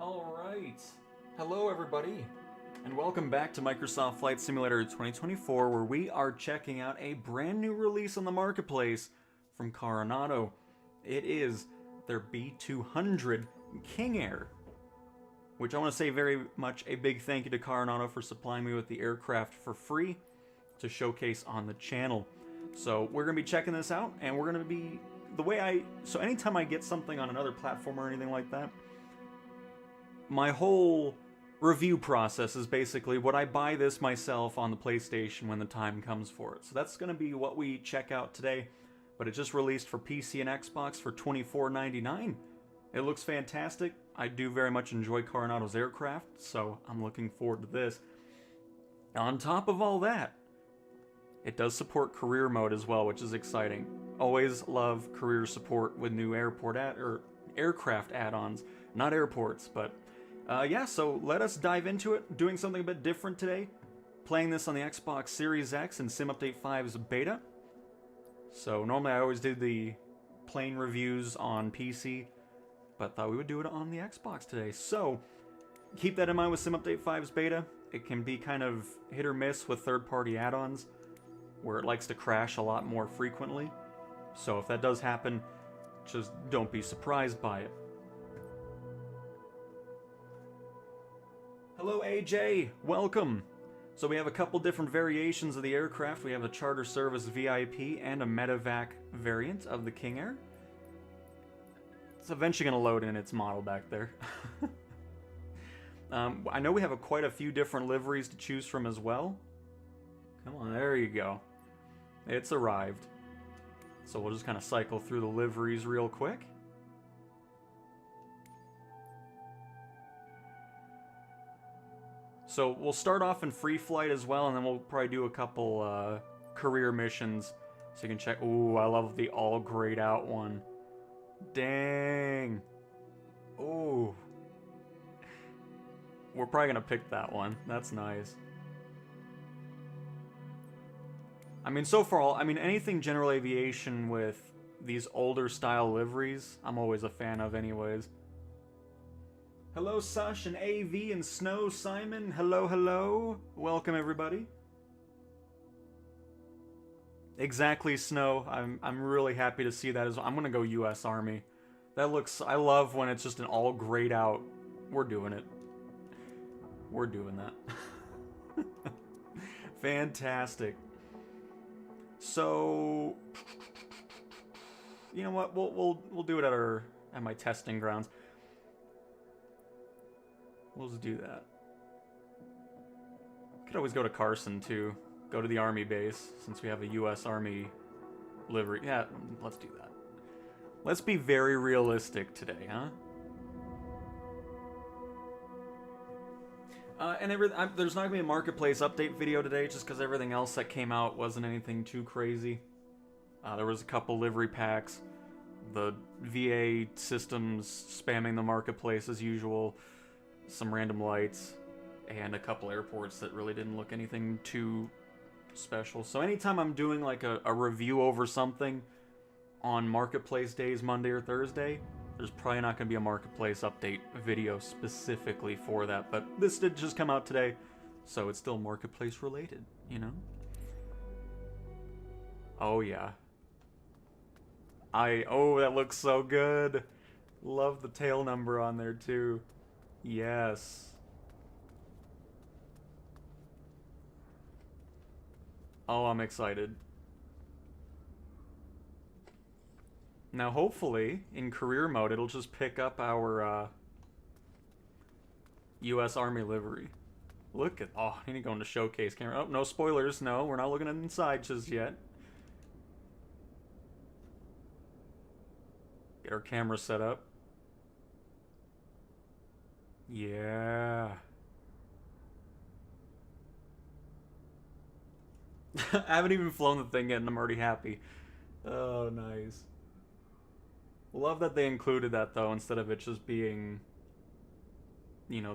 Alright, hello everybody, and welcome back to Microsoft Flight Simulator 2024, where we are checking out a brand new release on the marketplace from Carenado. It is their B200 King Air, which I want to say very much a big thank you to Carenado for supplying me with the aircraft for free to showcase on the channel. So we're going to be checking this out, and we're going to be, so anytime I get something on another platform or anything like that, my whole review process is basically, would I buy this myself on the PlayStation when the time comes for it? So that's going to be what we check out today, but it just released for PC and Xbox for $24.99. It looks fantastic. I do very much enjoy Carenado's aircraft, so I'm looking forward to this. On top of all that, it does support career mode as well, which is exciting. Always love career support with new aircraft add-ons. Not airports, but yeah, so let us dive into it. Doing something a bit different today. Playing this on the Xbox Series X and Sim Update 5's beta. So normally I always do the plane reviews on PC, but thought we would do it on the Xbox today. So keep that in mind with Sim Update 5's beta. It can be kind of hit or miss with third-party add-ons, where it likes to crash a lot more frequently. So if that does happen, just don't be surprised by it. Hello AJ, welcome! So we have a couple different variations of the aircraft. We have a Charter Service VIP and a Medevac variant of the King Air. It's eventually going to load in its model back there. I know we have quite a few different liveries to choose from as well. Come on, there you go. It's arrived. So we'll just kind of cycle through the liveries real quick. So we'll start off in free flight as well, and then we'll probably do a couple career missions so you can check. Ooh, I love the all grayed out one. Dang. Ooh. We're probably gonna pick that one. That's nice. I mean, so far, anything general aviation with these older style liveries, I'm always a fan of anyways. Hello, Sush and AV and Snow Simon. Hello, hello. Welcome, everybody. Exactly, Snow. I'm really happy to see that as well. I'm gonna go U.S. Army. That looks. I love when it's just an all grayed out. We're doing it. We're doing that. Fantastic. So, you know what? We'll do it at my testing grounds. We'll just do that. Could always go to Carson, too. Go to the Army base, since we have a U.S. Army livery. Yeah, let's do that. Let's be very realistic today, huh? There's not going to be a Marketplace update video today, just because everything else that came out wasn't anything too crazy. There was a couple livery packs. The VA systems spamming the Marketplace as usual. Some random lights, and a couple airports that really didn't look anything too special. So anytime I'm doing like a review over something on Marketplace days, Monday or Thursday, there's probably not going to be a Marketplace update video specifically for that. But this did just come out today, so it's still Marketplace related, you know? Oh yeah. Oh, that looks so good. Love the tail number on there too. Yes. Oh, I'm excited. Now, hopefully, in career mode, it'll just pick up our U.S. Army livery. Look at... Oh, I need to go into showcase camera. Oh, no spoilers. No, we're not looking inside just yet. Get our camera set up. Yeah. I haven't even flown the thing yet and I'm already happy. Oh, nice. Love that they included that though, instead of it just being, you know,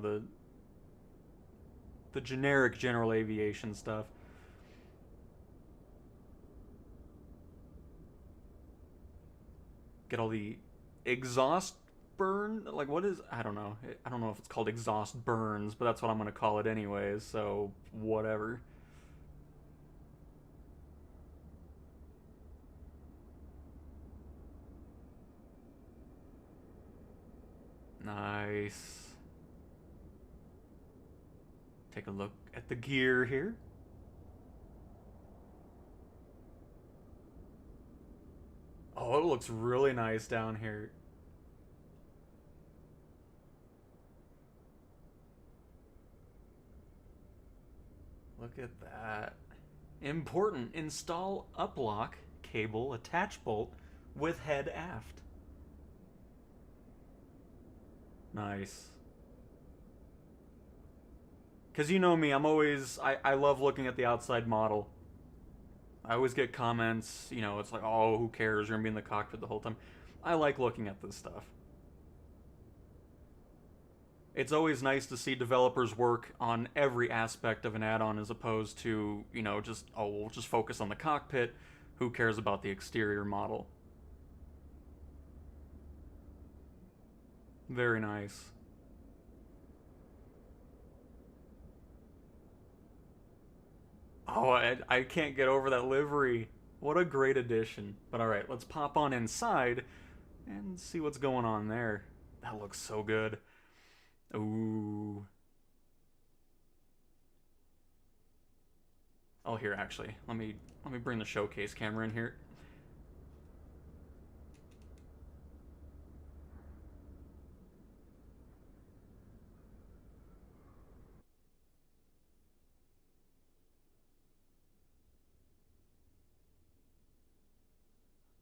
the generic general aviation stuff. Get all the exhaust burn, like what is, I don't know. I don't know if it's called exhaust burns, but that's what I'm going to call it anyways, so whatever. Nice. Take a look at the gear here. Oh, it looks really nice down here. Look at that. Important. Install uplock cable attach bolt with head aft. Nice. Because you know me, I love looking at the outside model. I always get comments, you know, it's like, oh, who cares? You're going to be in the cockpit the whole time. I like looking at this stuff. It's always nice to see developers work on every aspect of an add-on as opposed to, you know, just, oh, we'll just focus on the cockpit. Who cares about the exterior model? Very nice. Oh, I can't get over that livery. What a great addition. But alright, let's pop on inside and see what's going on there. That looks so good. Ooh. Oh, here, actually. Let me bring the showcase camera in here.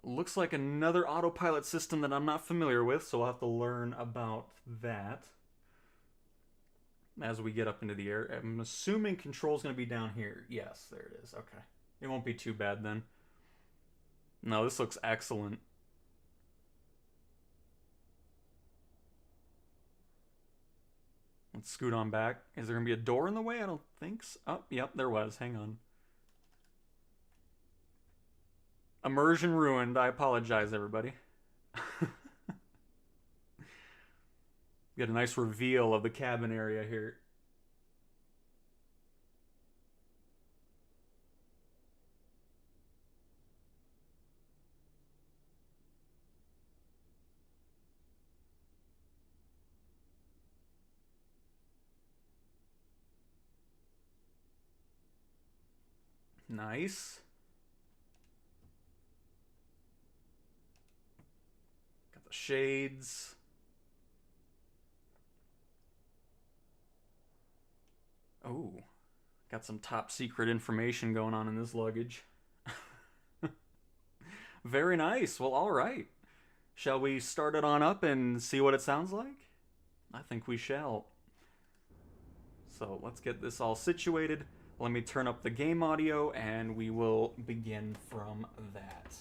Looks like another autopilot system that I'm not familiar with, so I'll have to learn about that as we get up into the air. I'm assuming control's going to be down here. Yes, there it is. Okay. It won't be too bad then. No, this looks excellent. Let's scoot on back. Is there going to be a door in the way? I don't think so. Oh, yep, there was. Hang on. Immersion ruined. I apologize, everybody. Get a nice reveal of the cabin area here. Nice. Got the shades. Oh, got some top secret information going on in this luggage. Very nice. Well, all right. Shall we start it on up and see what it sounds like? I think we shall. So let's get this all situated. Let me turn up the game audio and we will begin from that.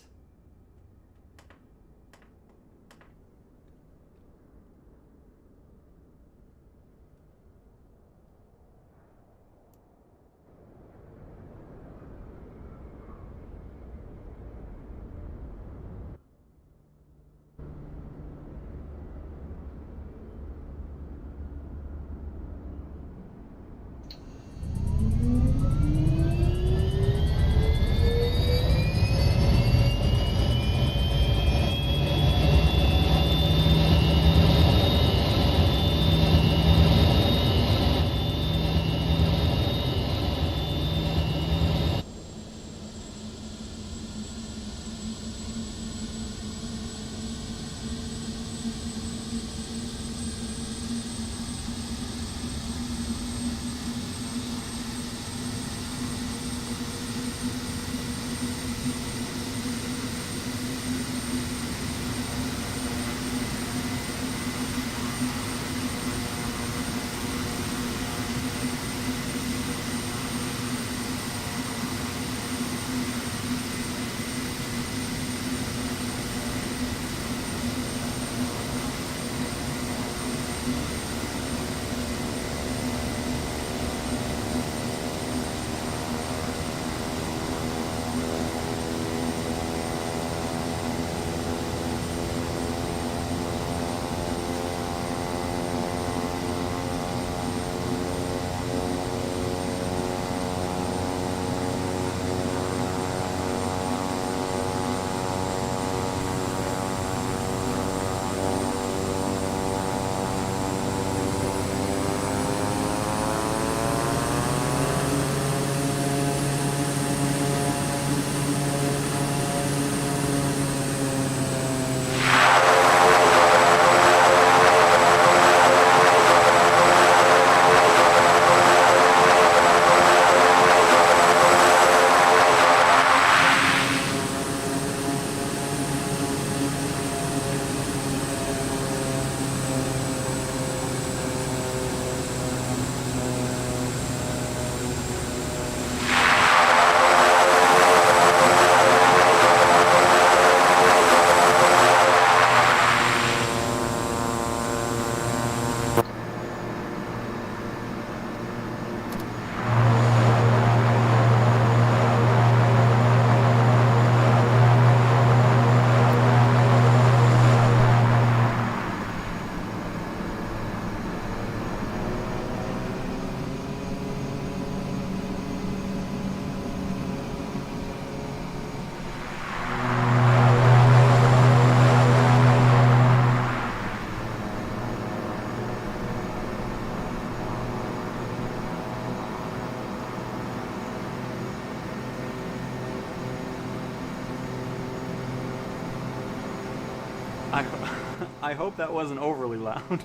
I hope that wasn't overly loud.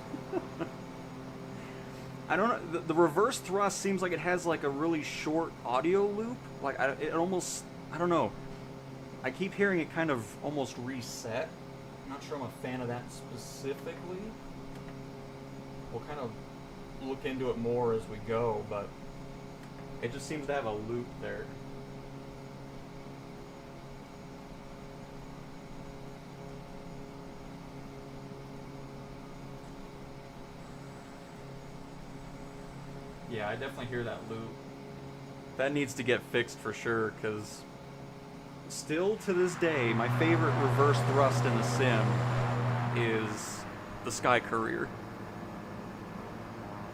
I don't know, the reverse thrust seems like it has like a really short audio loop. Like, it almost, I don't know. I keep hearing it kind of almost reset. I'm not sure I'm a fan of that specifically. We'll kind of look into it more as we go, but it just seems to have a loop there. Yeah, I definitely hear that loop. That needs to get fixed for sure, because still to this day, my favorite reverse thrust in the sim is the Sky Courier.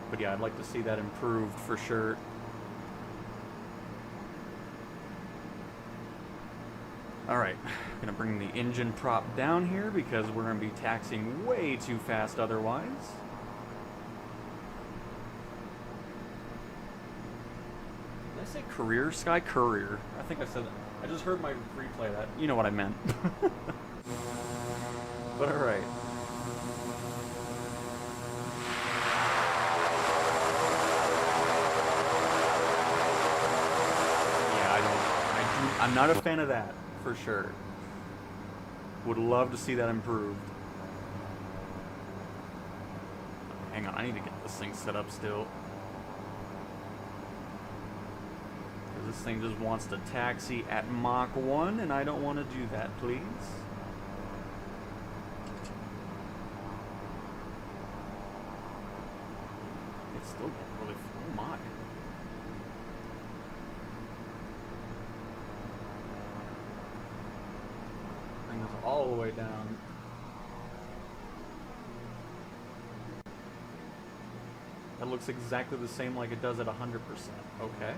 But yeah, I'd like to see that improved for sure. Alright, I'm gonna bring the engine prop down here because we're gonna be taxiing way too fast otherwise. Did I say Courier? Sky Courier. I think I said that. I just heard my replay of that. You know what I meant. But alright. I'm not a fan of that, for sure. Would love to see that improved. Hang on, I need to get this thing set up still. This thing just wants to taxi at Mach 1, and I don't want to do that, please. It's still getting really full Mach. All the way down. That looks exactly the same like it does at 100%. Okay.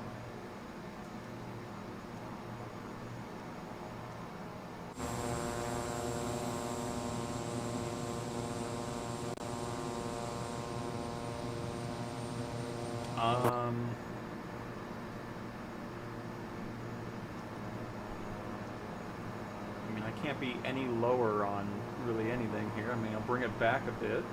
Can't be any lower on really anything here. I mean, I'll bring it back a bit.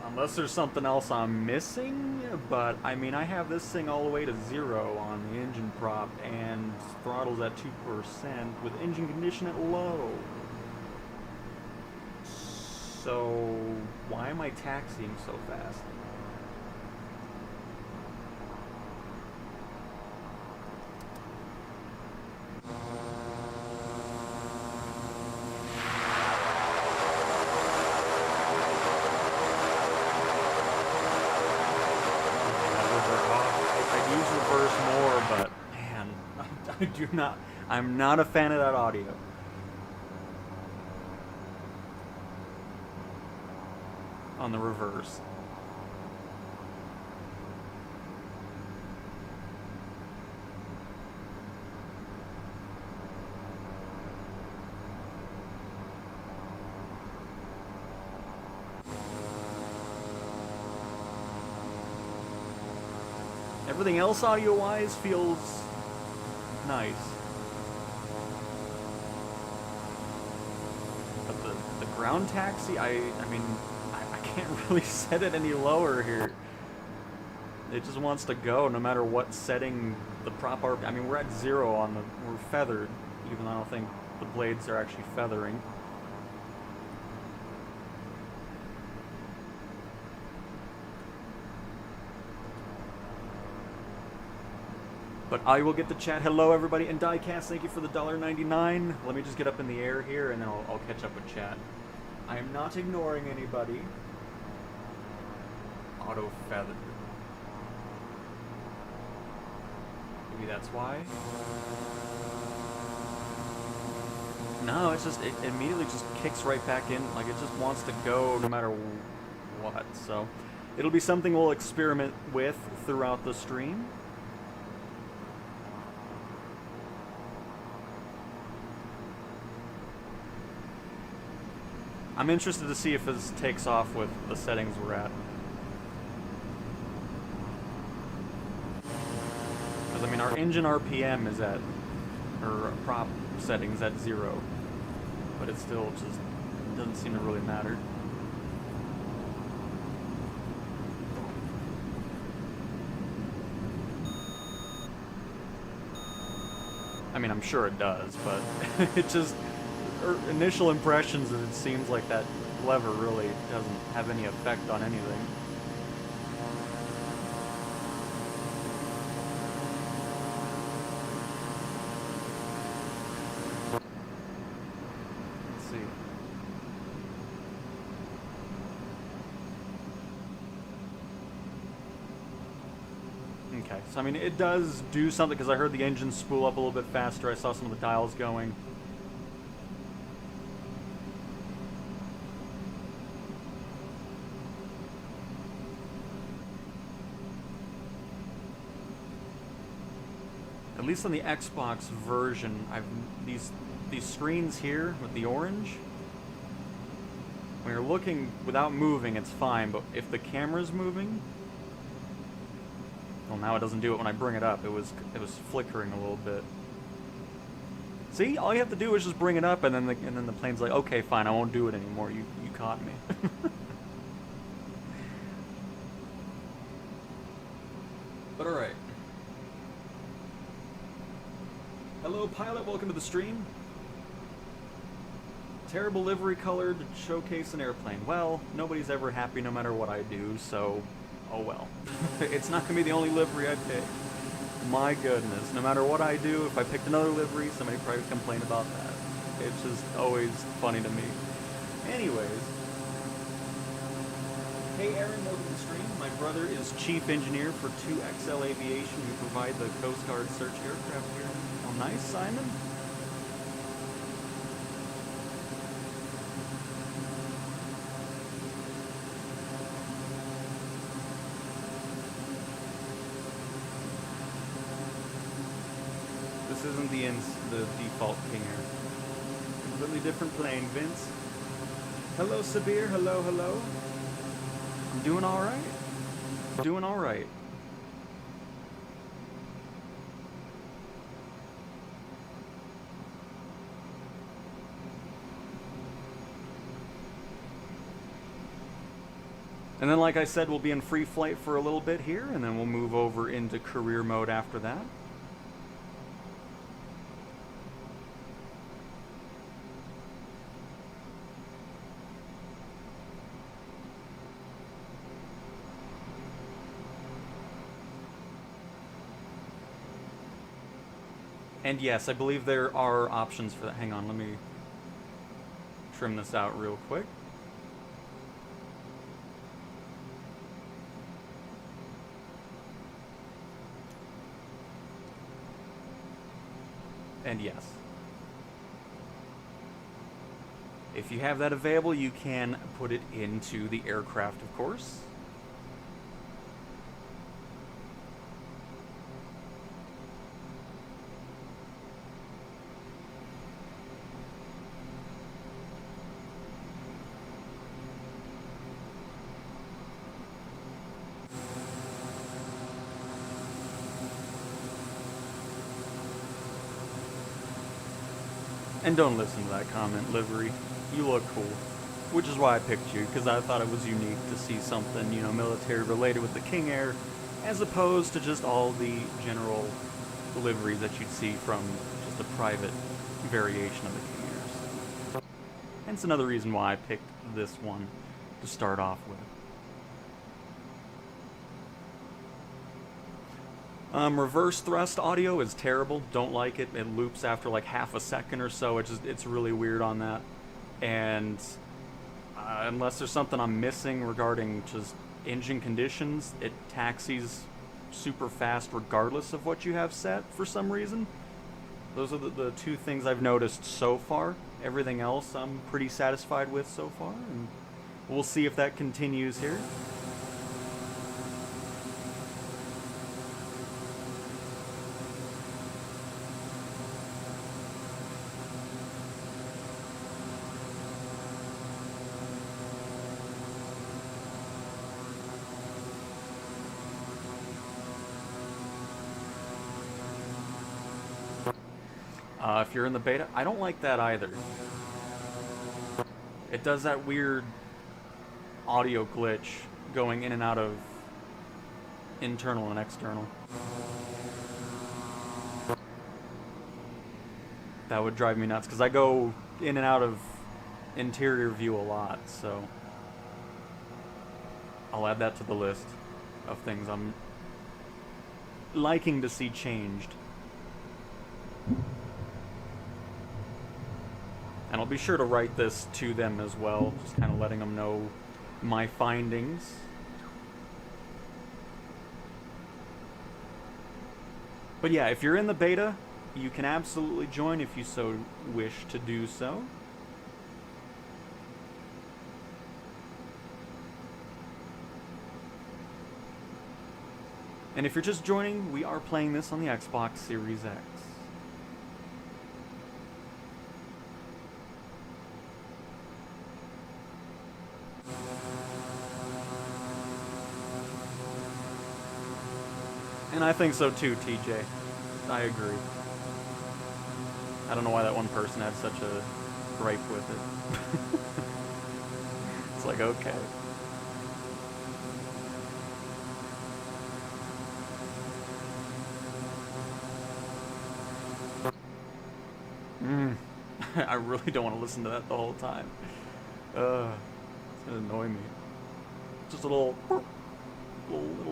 Unless there's something else I'm missing, but I mean, I have this thing all the way to 0 on the engine prop and throttle's at 2% with engine condition at low. So, why am I taxiing so fast? I'd use reverse more, but man, I'm not a fan of that audio. On the reverse. Everything else audio-wise feels nice. But the ground taxi, I mean, can't really set it any lower here. It just wants to go no matter what setting the prop are. I mean, we're at 0 on the, we're feathered, even though I don't think the blades are actually feathering. But I will get the chat. Hello everybody, and Diecast, thank you for the $1.99. Let me just get up in the air here and then I'll catch up with chat. I am not ignoring anybody. Auto feathered. Maybe that's why. No, it's just, it immediately just kicks right back in. Like, it just wants to go no matter what. So, it'll be something we'll experiment with throughout the stream. I'm interested to see if this takes off with the settings we're at. Because, I mean, our engine RPM is at, or prop settings at 0. But it still just doesn't seem to really matter. I mean, I'm sure it does, but it just... initial impressions that it seems like that lever really doesn't have any effect on anything. Let's see. Okay, so I mean, it does do something because I heard the engine spool up a little bit faster. I saw some of the dials going. At least on the Xbox version, these screens here with the orange. When you're looking without moving, it's fine, but if the camera's moving, well, now it doesn't do it when I bring it up. It was flickering a little bit. See, all you have to do is just bring it up, and then the plane's like, okay, fine, I won't do it anymore. You caught me. But all right. Hello, pilot. Welcome to the stream. Terrible livery color to showcase an airplane. Well, nobody's ever happy no matter what I do, so oh well. It's not going to be the only livery I pick. My goodness. No matter what I do, if I picked another livery, somebody probably would complain about that. It's just always funny to me. Anyways. Hey Aaron, welcome to the stream. My brother is chief engineer for 2XL Aviation, who provide the Coast Guard search aircraft here. Oh, nice, Simon. This isn't the default King Air. Completely different plane, Vince. Hello, Sabir. Hello, hello. I'm doing all right. Doing all right. And then, like I said, we'll be in free flight for a little bit here, and then we'll move over into career mode after that. And yes, I believe there are options for that. Hang on, let me trim this out real quick. And yes, if you have that available, you can put it into the aircraft, of course. And don't listen to that comment, Livery. You look cool. Which is why I picked you, because I thought it was unique to see something, you know, military related with the King Air, as opposed to just all the general liveries that you'd see from just a private variation of the King Airs. Hence another reason why I picked this one to start off with. Reverse thrust audio is terrible. Don't like it. It loops after like half a second or so. It's really weird on that. And unless there's something I'm missing regarding just engine conditions, it taxis super fast regardless of what you have set for some reason. Those are the two things I've noticed so far. Everything else I'm pretty satisfied with so far, and we'll see if that continues here. If you're in the beta, I don't like that either. It does that weird audio glitch going in and out of internal and external. That would drive me nuts, because I go in and out of interior view a lot, so I'll add that to the list of things I'm liking to see changed. And I'll be sure to write this to them as well, just kind of letting them know my findings. But yeah, if you're in the beta, you can absolutely join if you so wish to do so. And if you're just joining, we are playing this on the Xbox Series X. And I think so too, TJ. I agree. I don't know why that one person had such a gripe with it. It's like, okay. I really don't want to listen to that the whole time. It's gonna annoy me. Just a little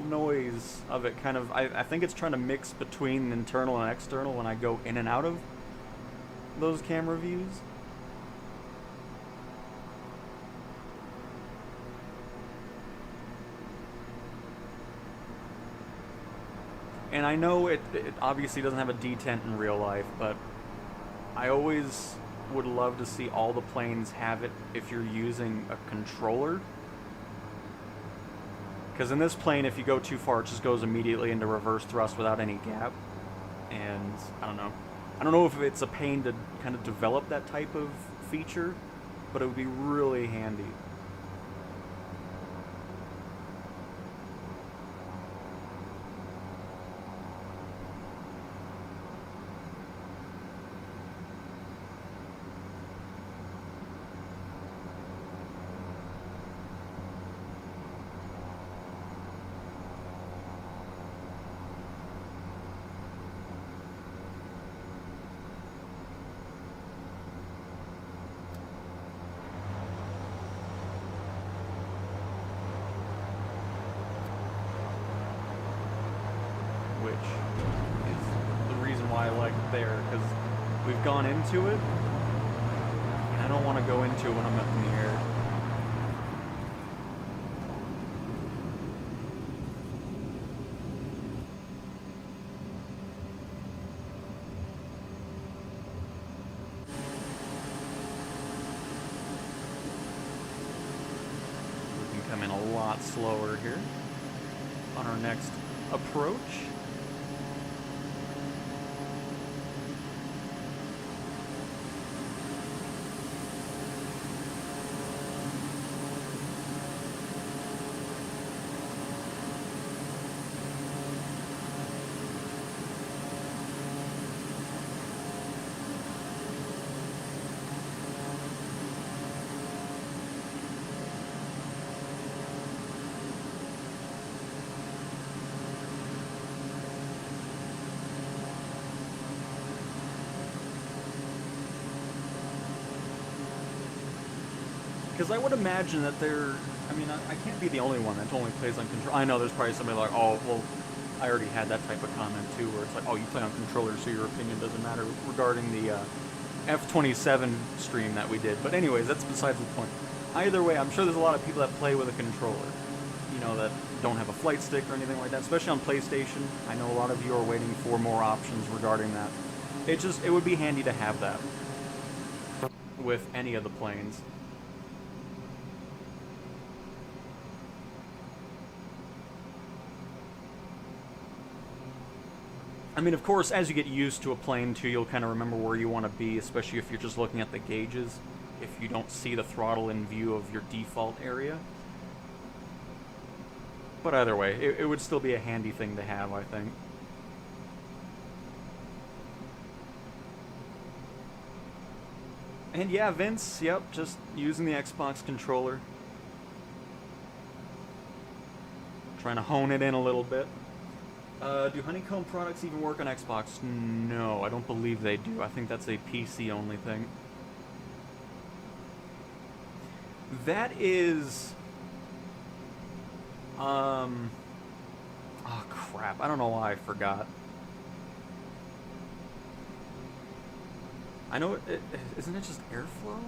noise of it, kind of. I think it's trying to mix between internal and external when I go in and out of those camera views. And I know it obviously doesn't have a detent in real life, but I always would love to see all the planes have it if you're using a controller. Because in this plane, if you go too far, it just goes immediately into reverse thrust without any gap. And I don't know. I don't know if it's a pain to kind of develop that type of feature, but it would be really handy. Which is the reason why I like it there, because we've gone into it, and I don't want to go into it when I'm up in the air. We can come in a lot slower here on our next approach. Because I would imagine that I mean, I can't be the only one that only plays on controller. I know there's probably somebody like, oh, well, I already had that type of comment too, where it's like, oh, you play on controller, so your opinion doesn't matter, regarding the F-27 stream that we did. But anyways, that's besides the point. Either way, I'm sure there's a lot of people that play with a controller, you know, that don't have a flight stick or anything like that, especially on PlayStation. I know a lot of you are waiting for more options regarding that. It would be handy to have that with any of the planes. I mean, of course, as you get used to a plane, too, you'll kind of remember where you want to be, especially if you're just looking at the gauges, if you don't see the throttle in view of your default area. But either way, it would still be a handy thing to have, I think. And yeah, Vince, yep, just using the Xbox controller. Trying to hone it in a little bit. Do Honeycomb products even work on Xbox? No, I don't believe they do. I think that's a PC only thing. That is... Oh crap, I don't know why I forgot. I know isn't it just airflow?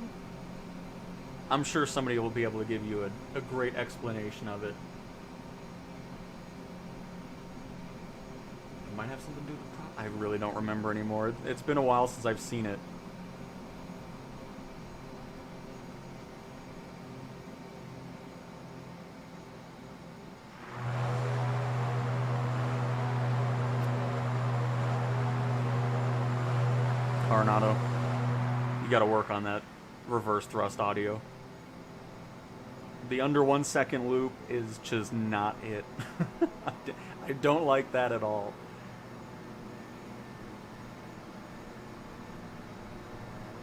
I'm sure somebody will be able to give you a great explanation of it. It might have something to do with the prop. I really don't remember anymore. It's been a while since I've seen it. Carenado, you gotta work on that reverse thrust audio. The under 1 second loop is just not it. I don't like that at all.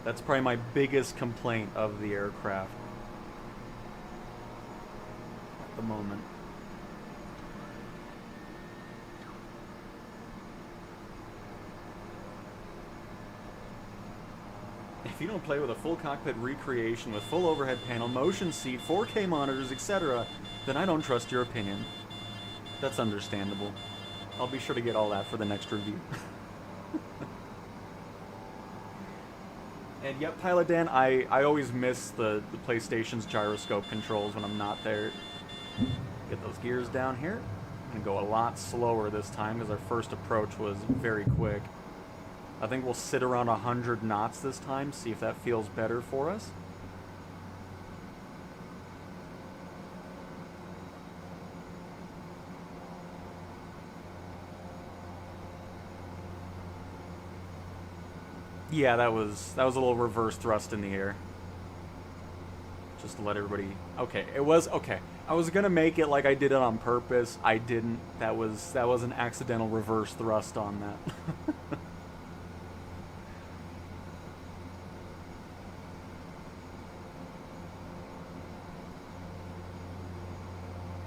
That's probably my biggest complaint of the aircraft at the moment. If you don't play with a full cockpit recreation with full overhead panel, motion seat, 4K monitors, etc., then I don't trust your opinion. That's understandable. I'll be sure to get all that for the next review. And yep, Pilot Dan, I always miss the PlayStation's gyroscope controls when I'm not there. Get those gears down here and go a lot slower this time because our first approach was very quick. I think we'll sit around 100 knots this time, see if that feels better for us. Yeah, that was a little reverse thrust in the air. Just to let everybody... Okay, it was... Okay, I was gonna make it like I did it on purpose. I didn't. That was an accidental reverse thrust on that.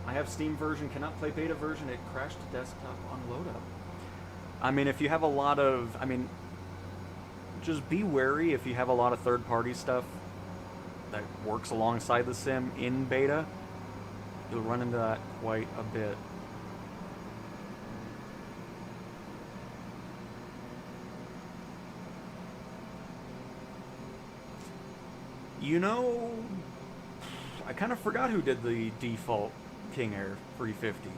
I have Steam version, cannot play beta version. It crashed to desktop on load up. I mean, if you have a lot of... I mean... Just be wary if you have a lot of third-party stuff that works alongside the sim in beta. You'll run into that quite a bit. You know, I kind of forgot who did the default King Air 350.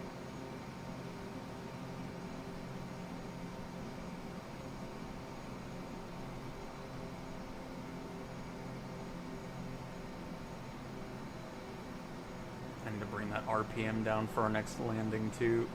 I need to bring that RPM down for our next landing too.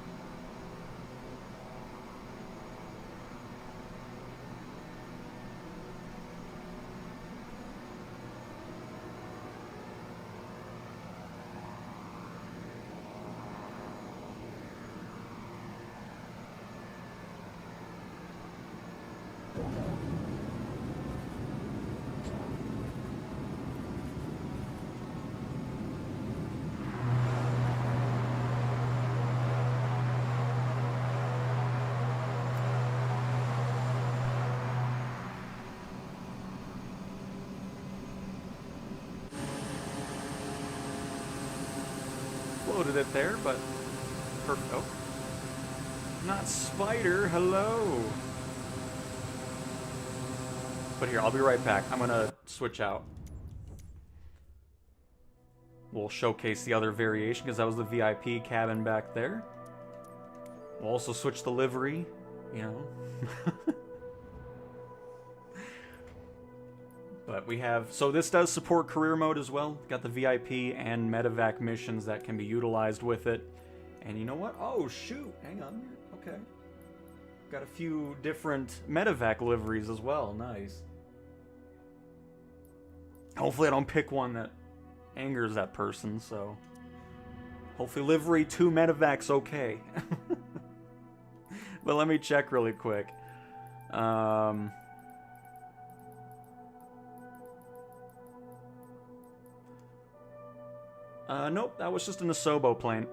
Floated it there, but perfect. Oh, not Spider. Hello. But here, I'll be right back. I'm gonna switch out. We'll showcase the other variation because that was the VIP cabin back there. We'll also switch the livery, you know. But we have, so this does support career mode as well. Got the VIP and medevac missions that can be utilized with it. And you know what? Oh, shoot. Hang on. Okay. Got a few different medevac liveries as well. Nice. Hopefully I don't pick one that angers that person, so... Hopefully livery 2 medevac's okay. But let me check really quick. Nope, that was just an Asobo plane.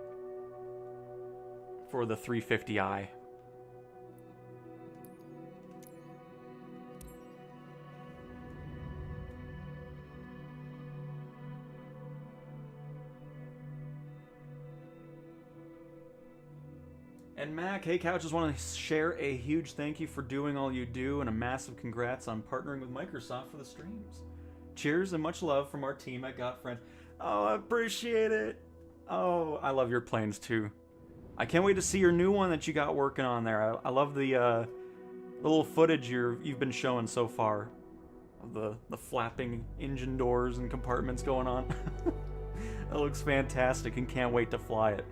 For the 350i. And Mac, hey Cow, just want to share a huge thank you for doing all you do and a massive congrats on partnering with Microsoft for the streams. Cheers and much love from our team at Got Friends. Oh, I appreciate it. Oh, I love your planes too. I can't wait to see your new one that you got working on there. I love the little footage you've been showing so far of the flapping engine doors and compartments going on. That looks fantastic and can't wait to fly it.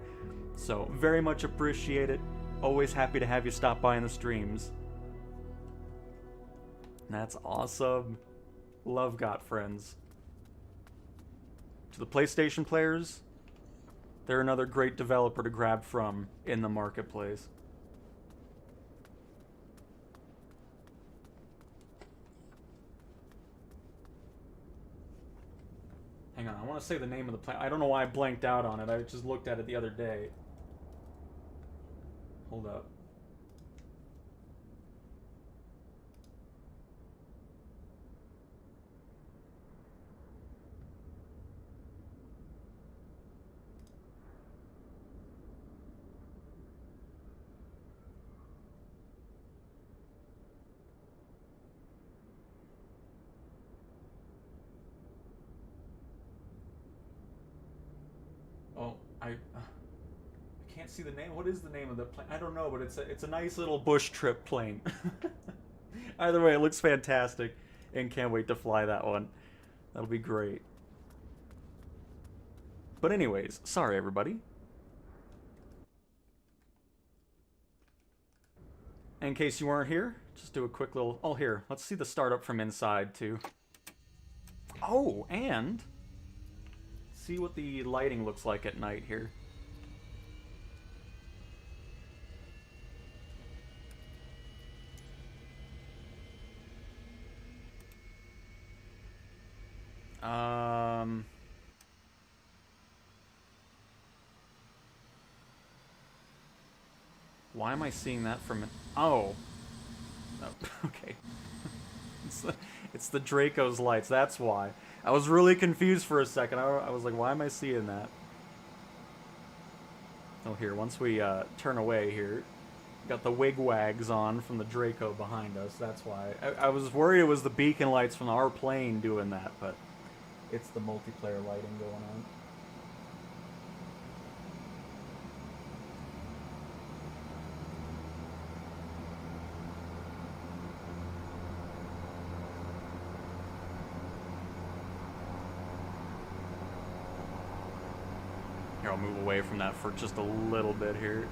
So, very much appreciate it. Always happy to have you stop by in the streams. That's awesome. Love Got Friends. To the PlayStation players, they're another great developer to grab from in the marketplace. Hang on, I want to say the name of the plane. I don't know why I blanked out on it. I just looked at it the other day. Hold up. Oh, I can't see the name. What is the name of the plane? I don't know, but it's a nice little bush trip plane. Either way, it looks fantastic, and can't wait to fly that one. That'll be great. But anyways, sorry everybody. In case you weren't here, just do a quick little... Oh, here, let's see the startup from inside, too. Oh, and... see what the lighting looks like at night here. Why am I seeing that from it? Oh. Oh, okay. It's the Draco's lights, that's why. I was really confused for a second. I was like, why am I seeing that? Oh, here, once we turn away here, got the wigwags on from the Draco behind us, that's why. I was worried it was the beacon lights from our plane doing that, but it's the multiplayer lighting going on. Here, I'll move away from that for just a little bit here.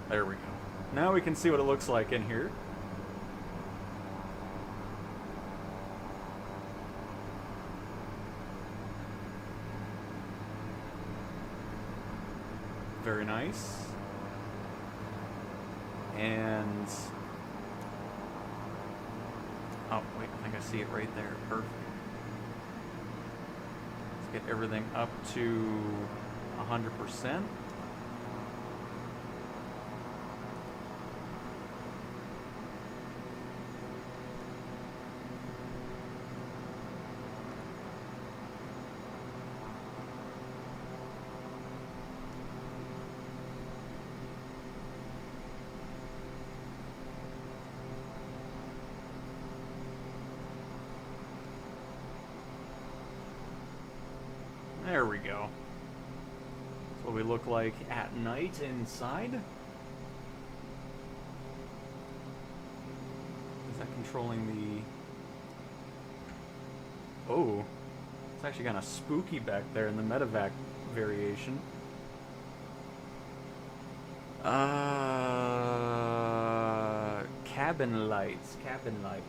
There we go. Now we can see what it looks like in here. Very nice. And... oh, wait, I think I see it right there. Perfect. Let's get everything up to 100%. There we go. That's what we look like at night inside. Is that controlling the... oh, it's actually kind of spooky back there in the medevac variation. Cabin lights, cabin lights.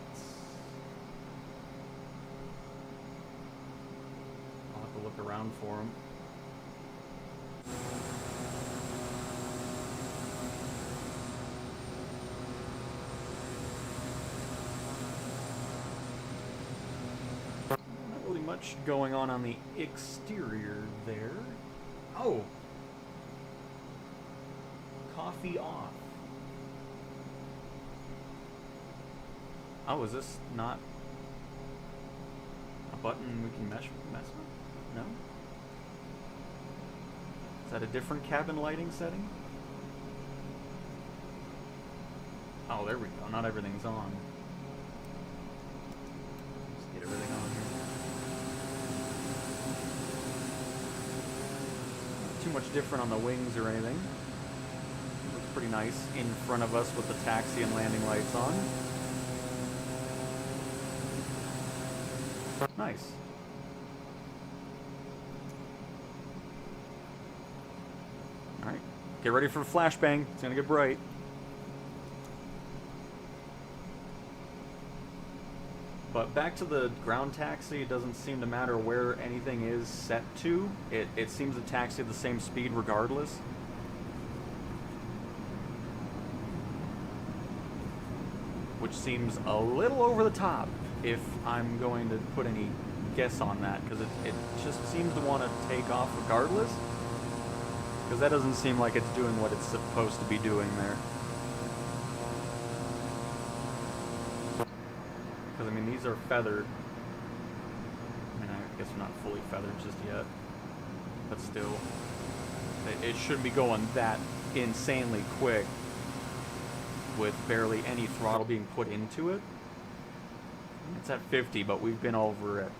Look around for him. Not really much going on the exterior there. Oh! Coffee off. Oh, is this not a button we can mess with? No? Is that a different cabin lighting setting? Oh, there we go. Not everything's on. Let's get everything on here. Not too much different on the wings or anything. Looks pretty nice in front of us with the taxi and landing lights on. Nice. Alright. Get ready for a flashbang. It's gonna get bright. But back to the ground taxi, it doesn't seem to matter where anything is set to. It seems to taxi at the same speed regardless. Which seems a little over the top if I'm going to put any guess on that, because it just seems to want to take off regardless. Because that doesn't seem like it's doing what it's supposed to be doing there. Because, I mean, these are feathered. I mean, I guess they're not fully feathered just yet. But still, it shouldn't be going that insanely quick with barely any throttle being put into it. It's at 50, but we've been over at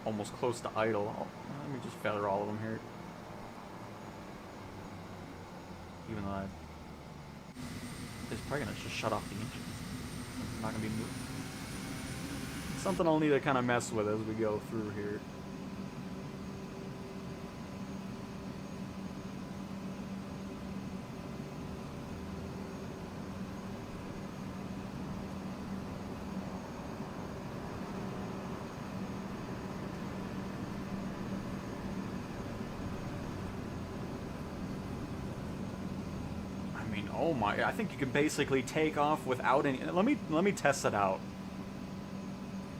almost close to idle. Let me just feather all of them here. Even though it's probably going to just shut off the engines. It's not going to be moving. Something I'll need to kind of mess with as we go through here. Oh my, I think you can basically take off without any... Let me test it out.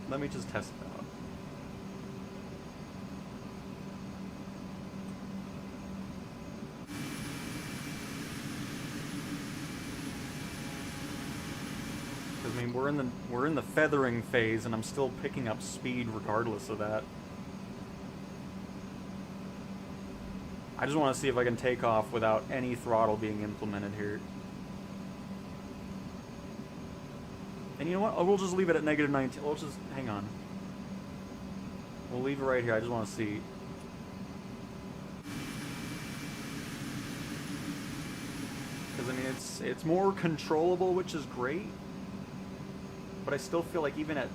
Let me just test it out. Because, I mean, we're in the feathering phase and I'm still picking up speed regardless of that. I just want to see if I can take off without any throttle being implemented here. And you know what? Oh, we'll just leave it at -19. We'll just... Hang on. We'll leave it right here. I just want to see. Because, I mean, it's more controllable, which is great. But I still feel like even at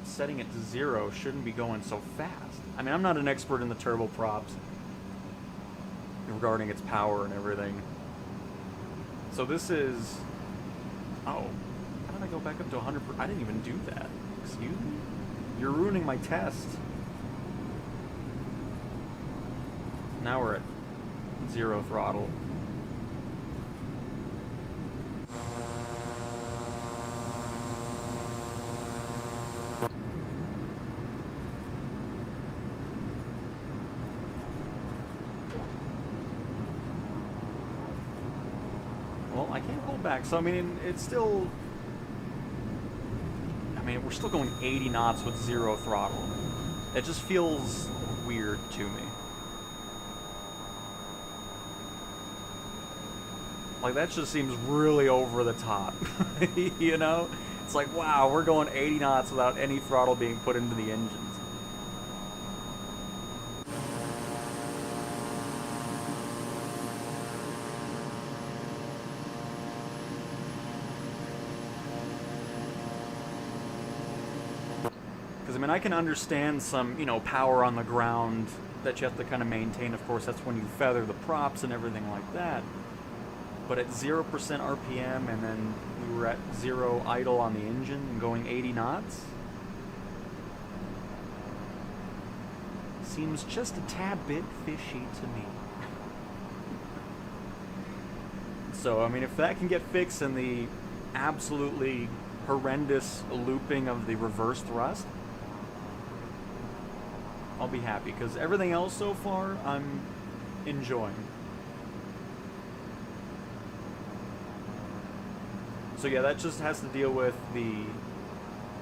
setting it to 0 shouldn't be going so fast. I mean, I'm not an expert in the turboprops regarding its power and everything. So this is... Oh. How did I go back up to 100%? I didn't even do that. Excuse me? You're ruining my test. Now we're at 0 throttle. I can't pull back, so I mean, it's still... I mean, we're still going 80 knots with 0 throttle. It just feels weird to me. Like, that just seems really over the top, you know? It's like, wow, we're going 80 knots without any throttle being put into the engines. I mean, I can understand some, you know, power on the ground that you have to kind of maintain. Of course, that's when you feather the props and everything like that. But at 0% RPM, and then we were at 0 idle on the engine and going 80 knots, seems just a tad bit fishy to me. So, I mean, if that can get fixed in the absolutely horrendous looping of the reverse thrust, I'll be happy, because everything else so far, I'm enjoying. So yeah, that just has to deal with the...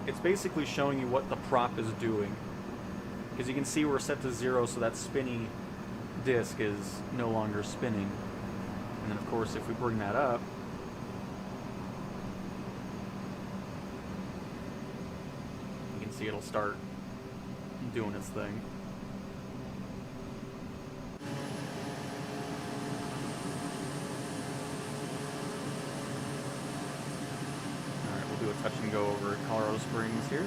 It's basically showing you what the prop is doing. Because you can see we're set to 0, so that spinny disc is no longer spinning. And then of course, if we bring that up, you can see it'll start doing its thing. Alright, we'll do a touch and go over Colorado Springs here.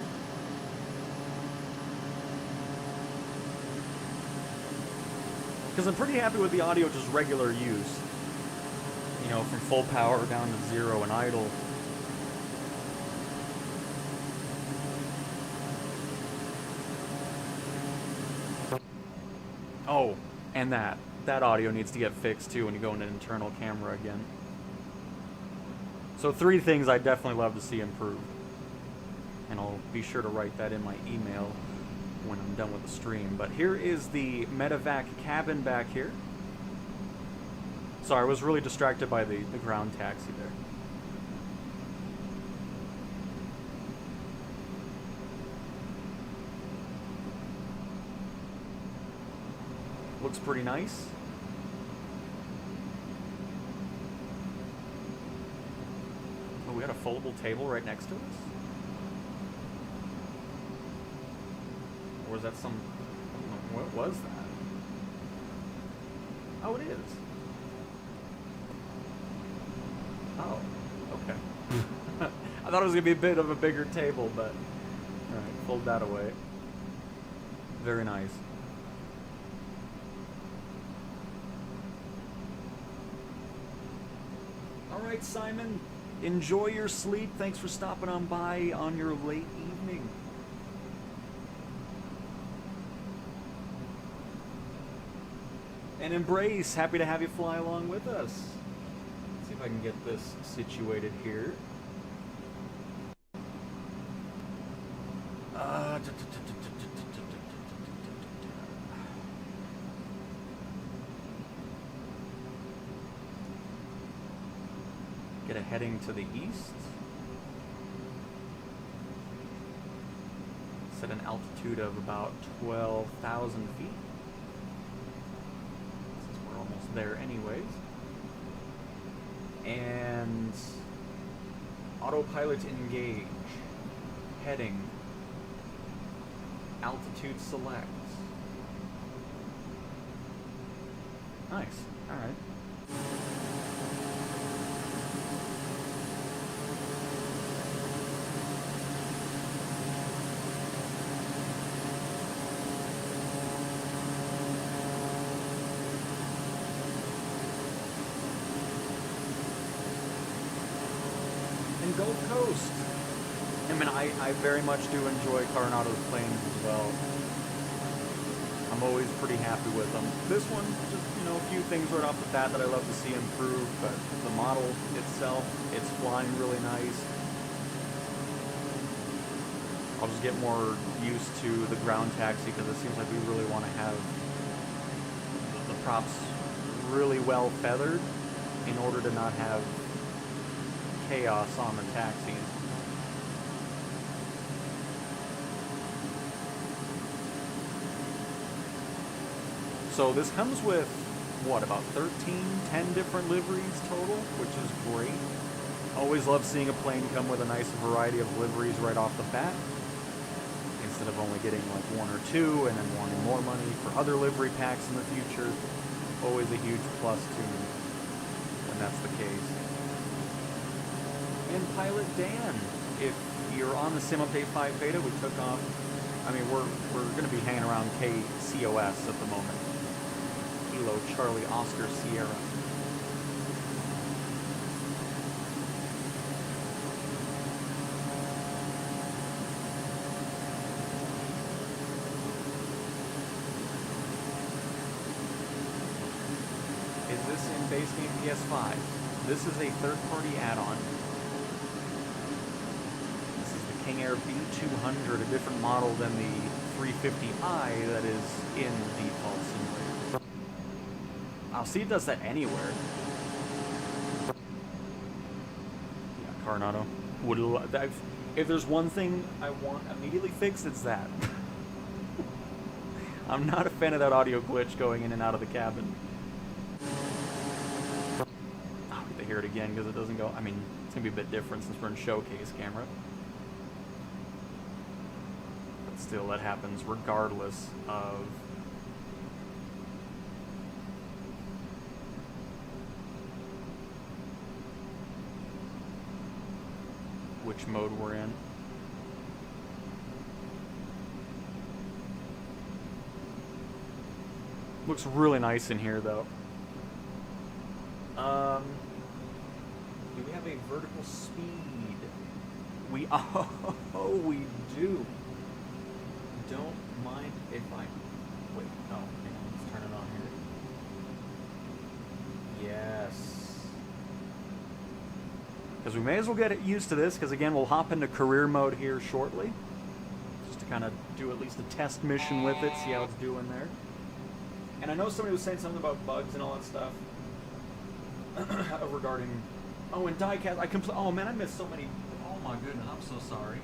Because I'm pretty happy with the audio, just regular use. You know, from full power down to 0 and idle. Oh, and that audio needs to get fixed too when you go into an internal camera again. So 3 things I'd definitely love to see improved. And I'll be sure to write that in my email when I'm done with the stream. But here is the medevac cabin back here. Sorry, I was really distracted by the ground taxi there. Looks pretty nice. Oh, we got a foldable table right next to us? Or was that some... What was that? Oh, it is. Oh, okay. I thought it was going to be a bit of a bigger table, but... Alright, fold that away. Very nice. Alright, Simon. Enjoy your sleep. Thanks for stopping on by on your late evening. And Embrace, happy to have you fly along with us. Let's see if I can get this situated here. Get a heading to the east. Set an altitude of about 12,000 feet. Since we're almost there anyways. And autopilot engage. Heading. Altitude select. Nice. Alright. Gulf Coast. I mean, I very much do enjoy Carenado's planes as well. I'm always pretty happy with them. This one, just, you know, a few things right off the bat that I love to see improve, but the model itself, it's flying really nice. I'll just get more used to the ground taxi because it seems like we really want to have the props really well feathered in order to not have chaos on the taxis. So this comes with, what, about 10 different liveries total, which is great. Always love seeing a plane come with a nice variety of liveries right off the bat, instead of only getting like 1 or 2 and then wanting more money for other livery packs in the future. Always a huge plus to me when that's the case. And Pilot Dan, if you're on the Sim Update 5 beta, we took off. I mean, we're going to be hanging around KCOS at the moment. Kilo Charlie Oscar Sierra. Is this in base game PS5? This is a third-party add-on. King Air B200, a different model than the 350i that is in the default simulator. I'll see it does that anywhere. Yeah, Carenado. If there's one thing I want immediately fixed, it's that. I'm not a fan of that audio glitch going in and out of the cabin. Oh, get to hear it again because it doesn't go. I mean, it's gonna be a bit different since we're in showcase camera. But still, that happens regardless of which mode we're in. Looks really nice in here, though. Do we have a vertical speed? We we do. Don't mind if I wait. Oh, hang on. Let's turn it on here. Yes. Because we may as well get used to this. Because again, we'll hop into career mode here shortly, just to kind of do at least a test mission with it, see how it's doing there. And I know somebody was saying something about bugs and all that stuff regarding. Oh, and diecast. Oh man, I missed so many. Oh my goodness, I'm so sorry.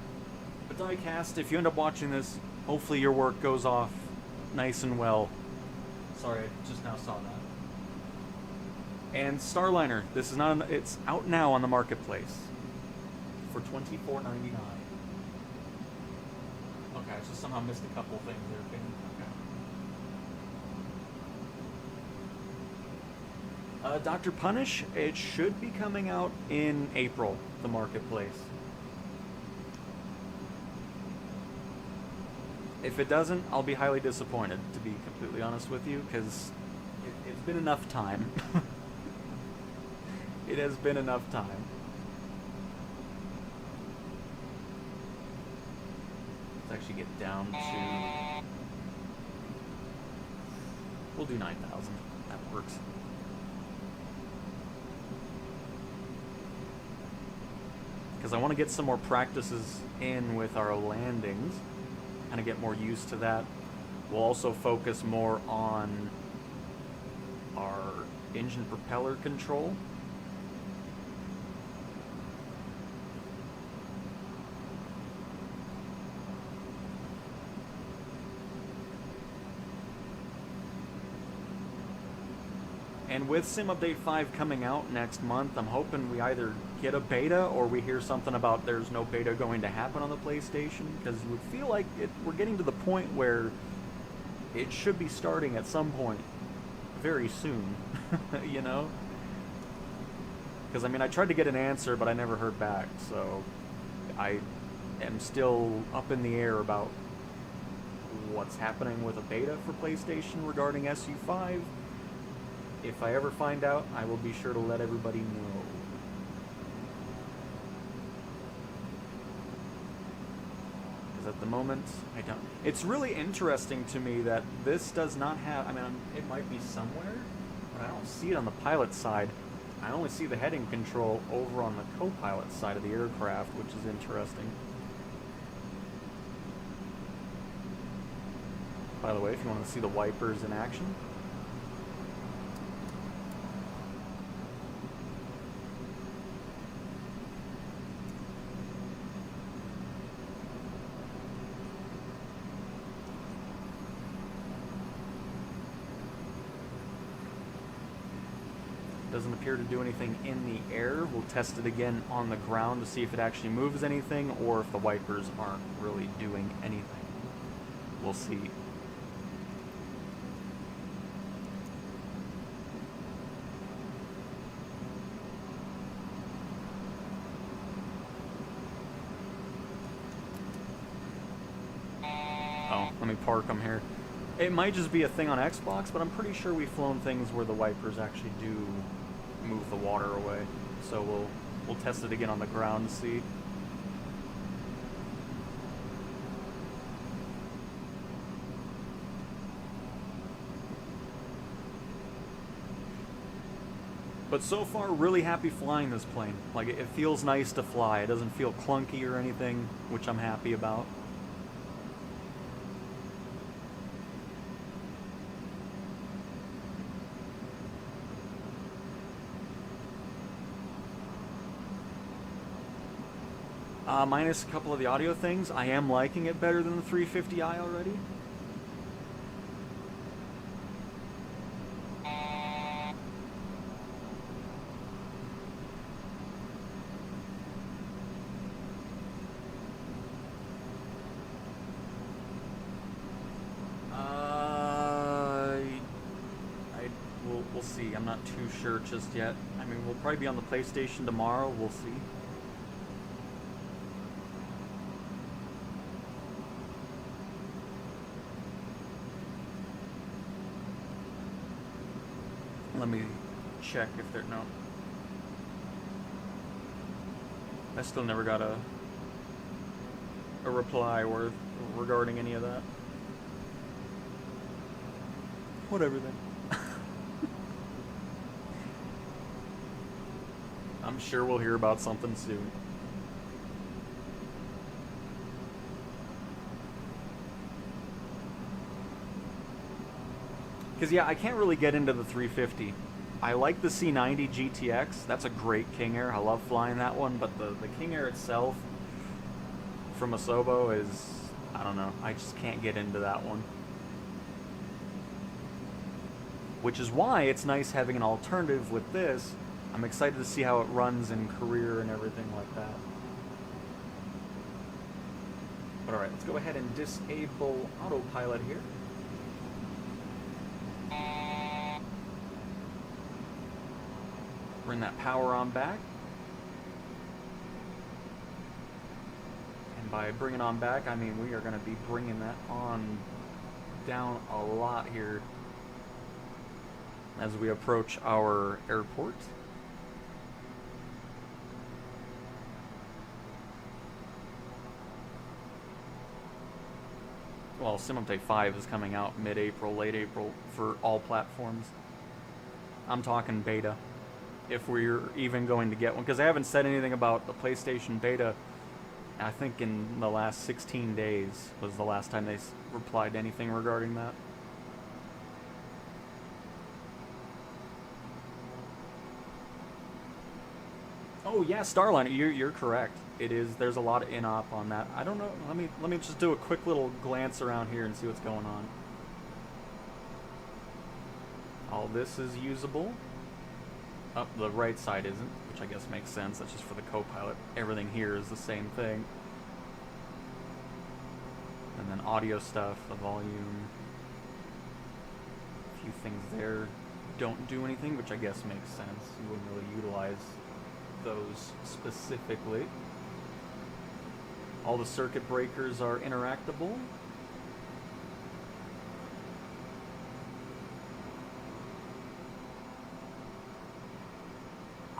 But diecast, if you end up watching this, hopefully your work goes off nice and well. Sorry, I just now saw that. And Starliner, this is not. It's out now on the marketplace for $24.99. Okay, I just somehow missed a couple things there. Dr. Punish, it should be coming out in April, the marketplace. If it doesn't, I'll be highly disappointed, to be completely honest with you, because it's been enough time. It has been enough time. Let's actually get down to... We'll do 9,000. That works. Because I want to get some more practices in with our landings, kind of get more used to that. We'll also focus more on our engine propeller control. And with Sim Update 5 coming out next month, I'm hoping we either get a beta or we hear something about there's no beta going to happen on the PlayStation, because you would feel like we're getting to the point where it should be starting at some point very soon, you know? Because, I mean, I tried to get an answer, but I never heard back, so I am still up in the air about what's happening with a beta for PlayStation regarding SU5. If I ever find out, I will be sure to let everybody know. Because at the moment, I don't. It's really interesting to me that this does not have, I mean, it might be somewhere, but I don't see it on the pilot side. I only see the heading control over on the co-pilot side of the aircraft, which is interesting. By the way, if you want to see the wipers in action. Doesn't appear to do anything in the air. We'll test it again on the ground to see if it actually moves anything or if the wipers aren't really doing anything. We'll see. Oh, let me park them here. It might just be a thing on Xbox, but I'm pretty sure we've flown things where the wipers actually do move the water away. So we'll test it again on the ground to see. But so far, really happy flying this plane. Like, it feels nice to fly. It doesn't feel clunky or anything, which I'm happy about. Minus a couple of the audio things, I am liking it better than the 350i already. We'll see. I'm not too sure just yet. I mean, we'll probably be on the PlayStation tomorrow. We'll see. Let me check if they're... No. I still never got a reply regarding any of that. Whatever then. I'm sure we'll hear about something soon. Because, yeah, I can't really get into the 350. I like the C90 GTX. That's a great King Air. I love flying that one. But the King Air itself from Asobo is... I don't know. I just can't get into that one. Which is why it's nice having an alternative with this. I'm excited to see how it runs in career and everything like that. But alright, let's go ahead and disable Autopilot here. Bring that power on back. And by bringing on back, I mean we are going to be bringing that on down a lot here as we approach our airport. Well, Simultae 5 is coming out mid-April, late April for all platforms. I'm talking beta, if we're even going to get one, because I haven't said anything about the PlayStation beta. I think in the last 16 days was the last time they replied to anything regarding that. Oh yeah, Starliner, you're correct. It is. There's a lot of in-op on that. I don't know. Let me just do a quick little glance around here and see what's going on. All this is usable. Up the right side isn't, which I guess makes sense. That's just for the co-pilot. Everything here is the same thing. And then audio stuff, the volume. A few things there don't do anything, which I guess makes sense. You wouldn't really utilize those specifically. All the circuit breakers are interactable.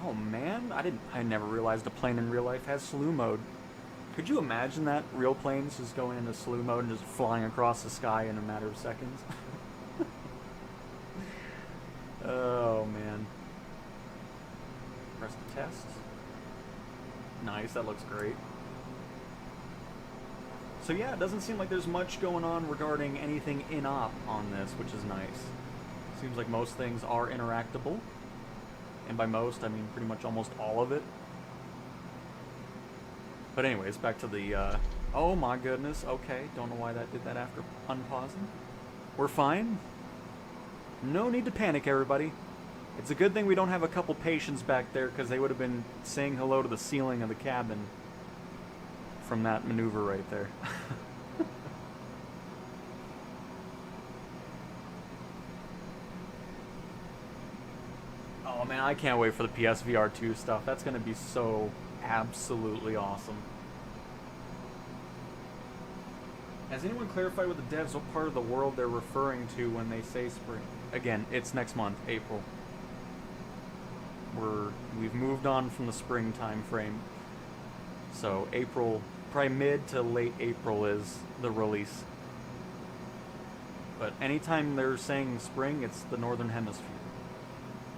Oh man, I never realized a plane in real life has slew mode. Could you imagine that? Real planes just going into slew mode and just flying across the sky in a matter of seconds? Oh man. Press the test. Nice, that looks great. So yeah, it doesn't seem like there's much going on regarding anything in-op on this, which is nice. Seems like most things are interactable. And by most, I mean pretty much almost all of it. But anyways, back to the, oh my goodness, okay. Don't know why that did that after unpausing. We're fine. No need to panic, everybody. It's a good thing we don't have a couple patients back there, because they would have been saying hello to the ceiling of the cabin from that maneuver right there. Oh man, I can't wait for the PSVR 2 stuff. That's going to be so absolutely awesome. Has anyone clarified with the devs what part of the world they're referring to when they say spring? Again, it's next month, April. We've moved on from the spring time frame. So April, probably mid to late April is the release. But anytime they're saying spring, it's the Northern Hemisphere.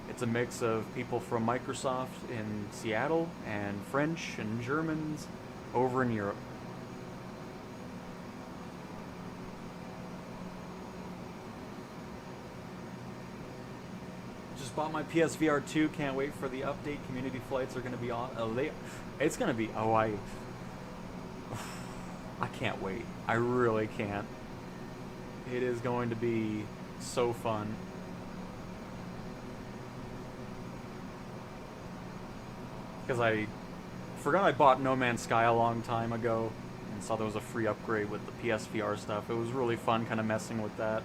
It's a mix of people from Microsoft in Seattle and French and Germans over in Europe. Just bought my PSVR 2, can't wait for the update. Community flights are going to be on. Oh, it's going to be, I can't wait. I really can't. It is going to be so fun. Because I forgot I bought No Man's Sky a long time ago and saw there was a free upgrade with the PSVR stuff. It was really fun kind of messing with that.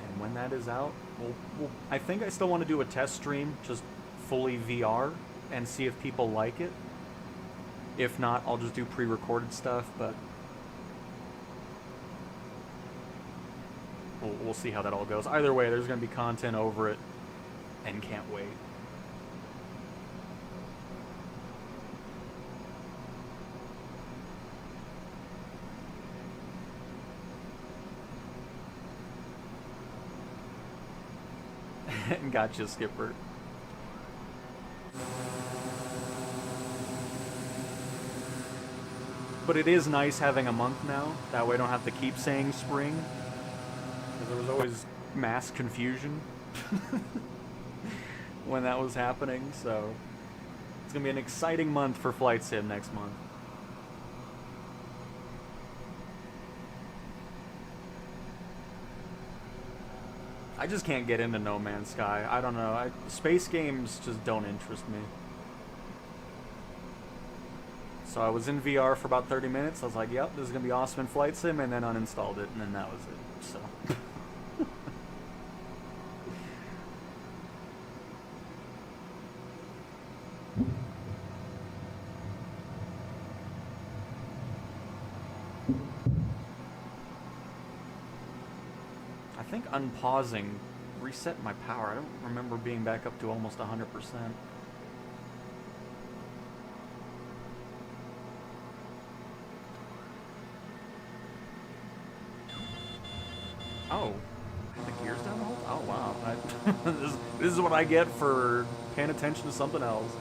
And when that is out, I think I still want to do a test stream, just fully VR, and see if people like it. If not, I'll just do pre-recorded stuff, but we'll see how that all goes. Either way, there's going to be content over it, and can't wait. Gotcha, Skipper. But it is nice having a month now. That way I don't have to keep saying spring. Because there was always mass confusion when that was happening. So it's going to be an exciting month for Flight Sim next month. I just can't get into No Man's Sky. I don't know. Space games just don't interest me. So I was in VR for about 30 minutes. I was like, yep, this is going to be awesome in Flight Sim, and then uninstalled it, and then that was it. So. I think unpausing reset my power. I don't remember being back up to almost 100%. Oh, the gears down the whole? Oh wow! This is what I get for paying attention to something else.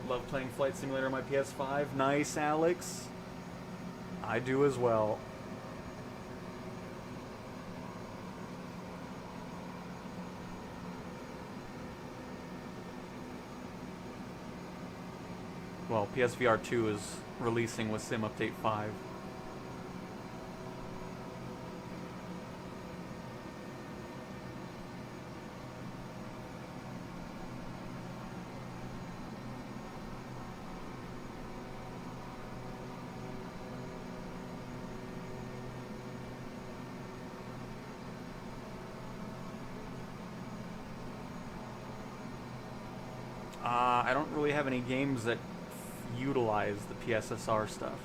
Love playing Flight Simulator on my PS5. Nice, Alex. I do as well. Well, PSVR 2 is releasing with Sim Update 5. I don't really have any games that utilize the PSSR stuff.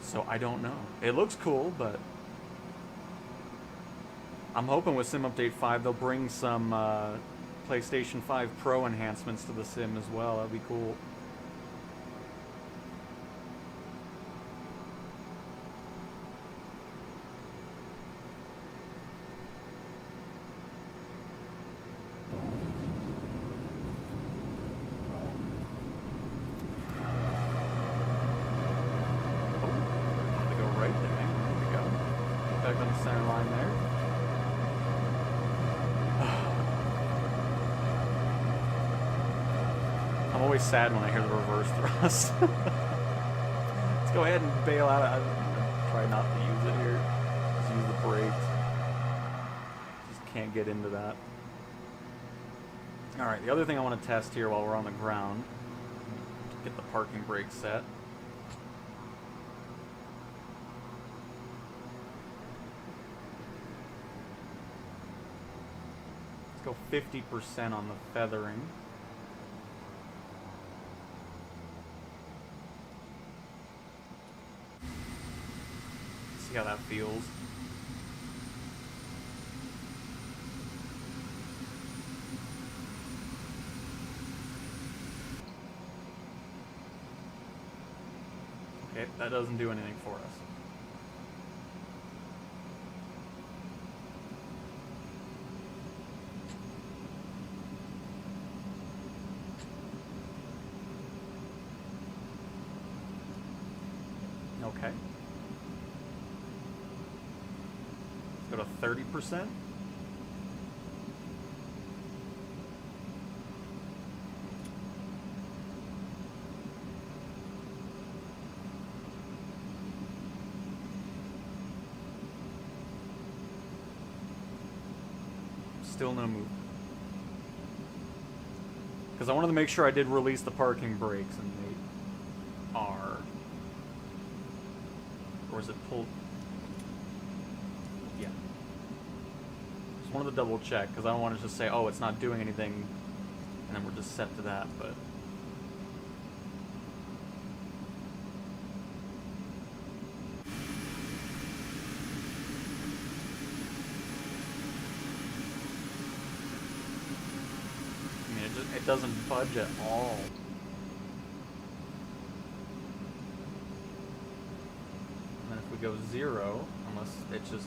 So I don't know. It looks cool, but I'm hoping with Sim Update 5 they'll bring some PlayStation 5 Pro enhancements to the sim as well. That'd be cool. Sad when I hear the reverse thrust. Let's go ahead and bail out. I try not to use it here. Just use the brakes. Just can't get into that. Alright, the other thing I want to test here while we're on the ground, get the parking brake set. Let's go 50% on the feathering. See how that feels. Okay, that doesn't do anything for us. Okay. Let's go to 30%. Still no move. Because I wanted to make sure I did release the parking brakes, and they are. Or is it pulled? Yeah. Just wanted to double check, because I don't want to just say, oh, it's not doing anything, and then we're just set to that, but... It doesn't budge at all. And then if we go 0, unless it's just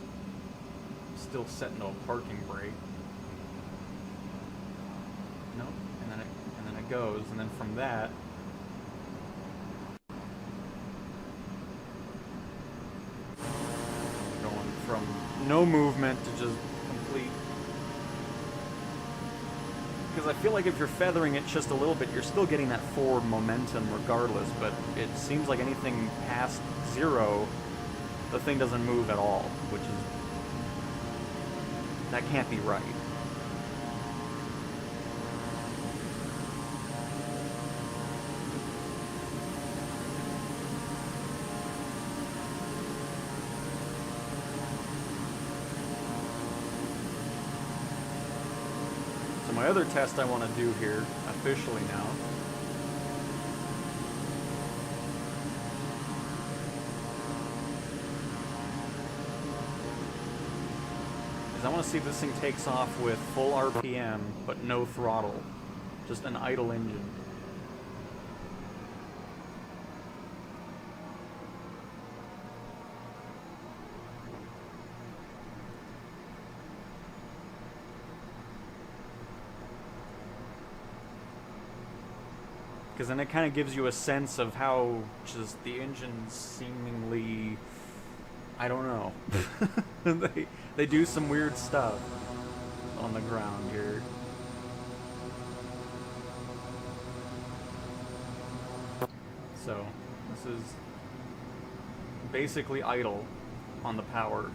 still set into a parking brake. Nope. And then it goes, and then from that going from no movement to just complete. Because I feel like if you're feathering it just a little bit, you're still getting that forward momentum regardless, but it seems like anything past 0, the thing doesn't move at all, which is... that can't be right. My other test I want to do here, officially now, is I want to see if this thing takes off with full RPM, but no throttle. Just an idle engine. Because then it kind of gives you a sense of how just the engine seemingly, I don't know, they do some weird stuff on the ground here. So this is basically idle on the power.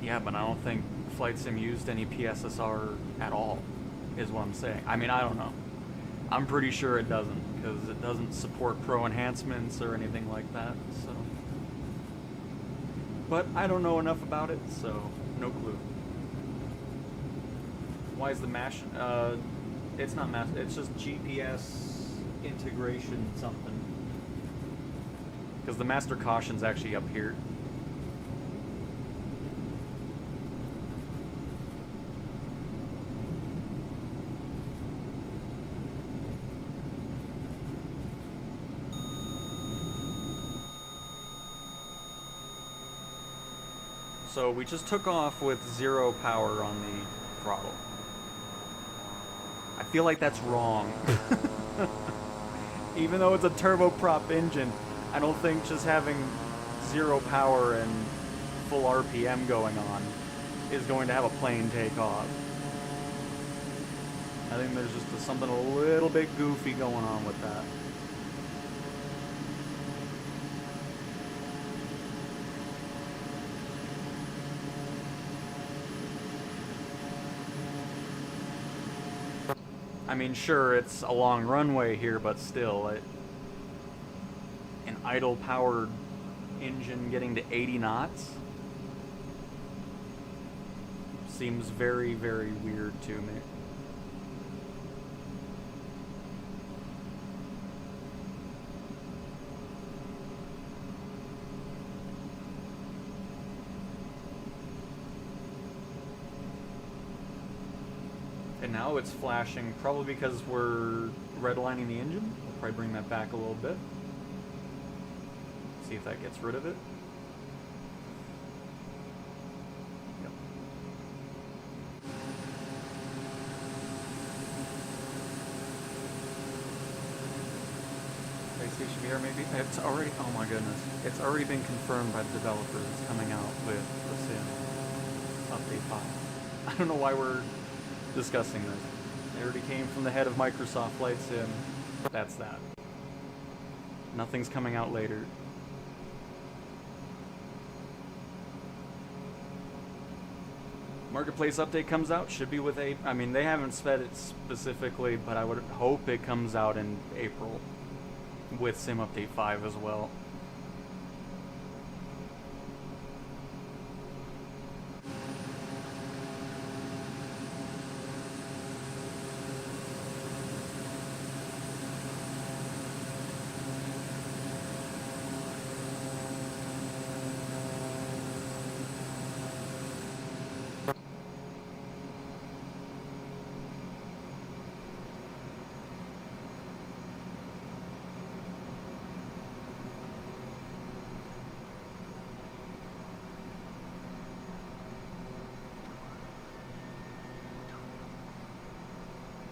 Yeah, but I don't think Flight Sim used any PSSR at all, is what I'm saying. I mean, I don't know. I'm pretty sure it doesn't, because it doesn't support pro enhancements or anything like that, so... But I don't know enough about it, so no clue. Why is the mash... it's not mash... it's just GPS integration something. Because the master caution's actually up here. So we just took off with 0 power on the throttle. I feel like that's wrong. Even though it's a turboprop engine, I don't think just having 0 power and full RPM going on is going to have a plane take off. I think there's just something a little bit goofy going on with that. I mean, sure, it's a long runway here, but still, an idle-powered engine getting to 80 knots seems very, very weird to me. Now it's flashing, probably because we're redlining the engine. We'll probably bring that back a little bit. See if that gets rid of it. Yep. PlayStation VR maybe? It's already, oh my goodness. It's already been confirmed by the developers. It's coming out with the Sim Update 5. I don't know why we're discussing this. It already came from the head of Microsoft Flight Sim. That's that. Nothing's coming out later. Marketplace update comes out, should be with I mean, they haven't said it specifically, but I would hope it comes out in April with Sim Update 5 as well.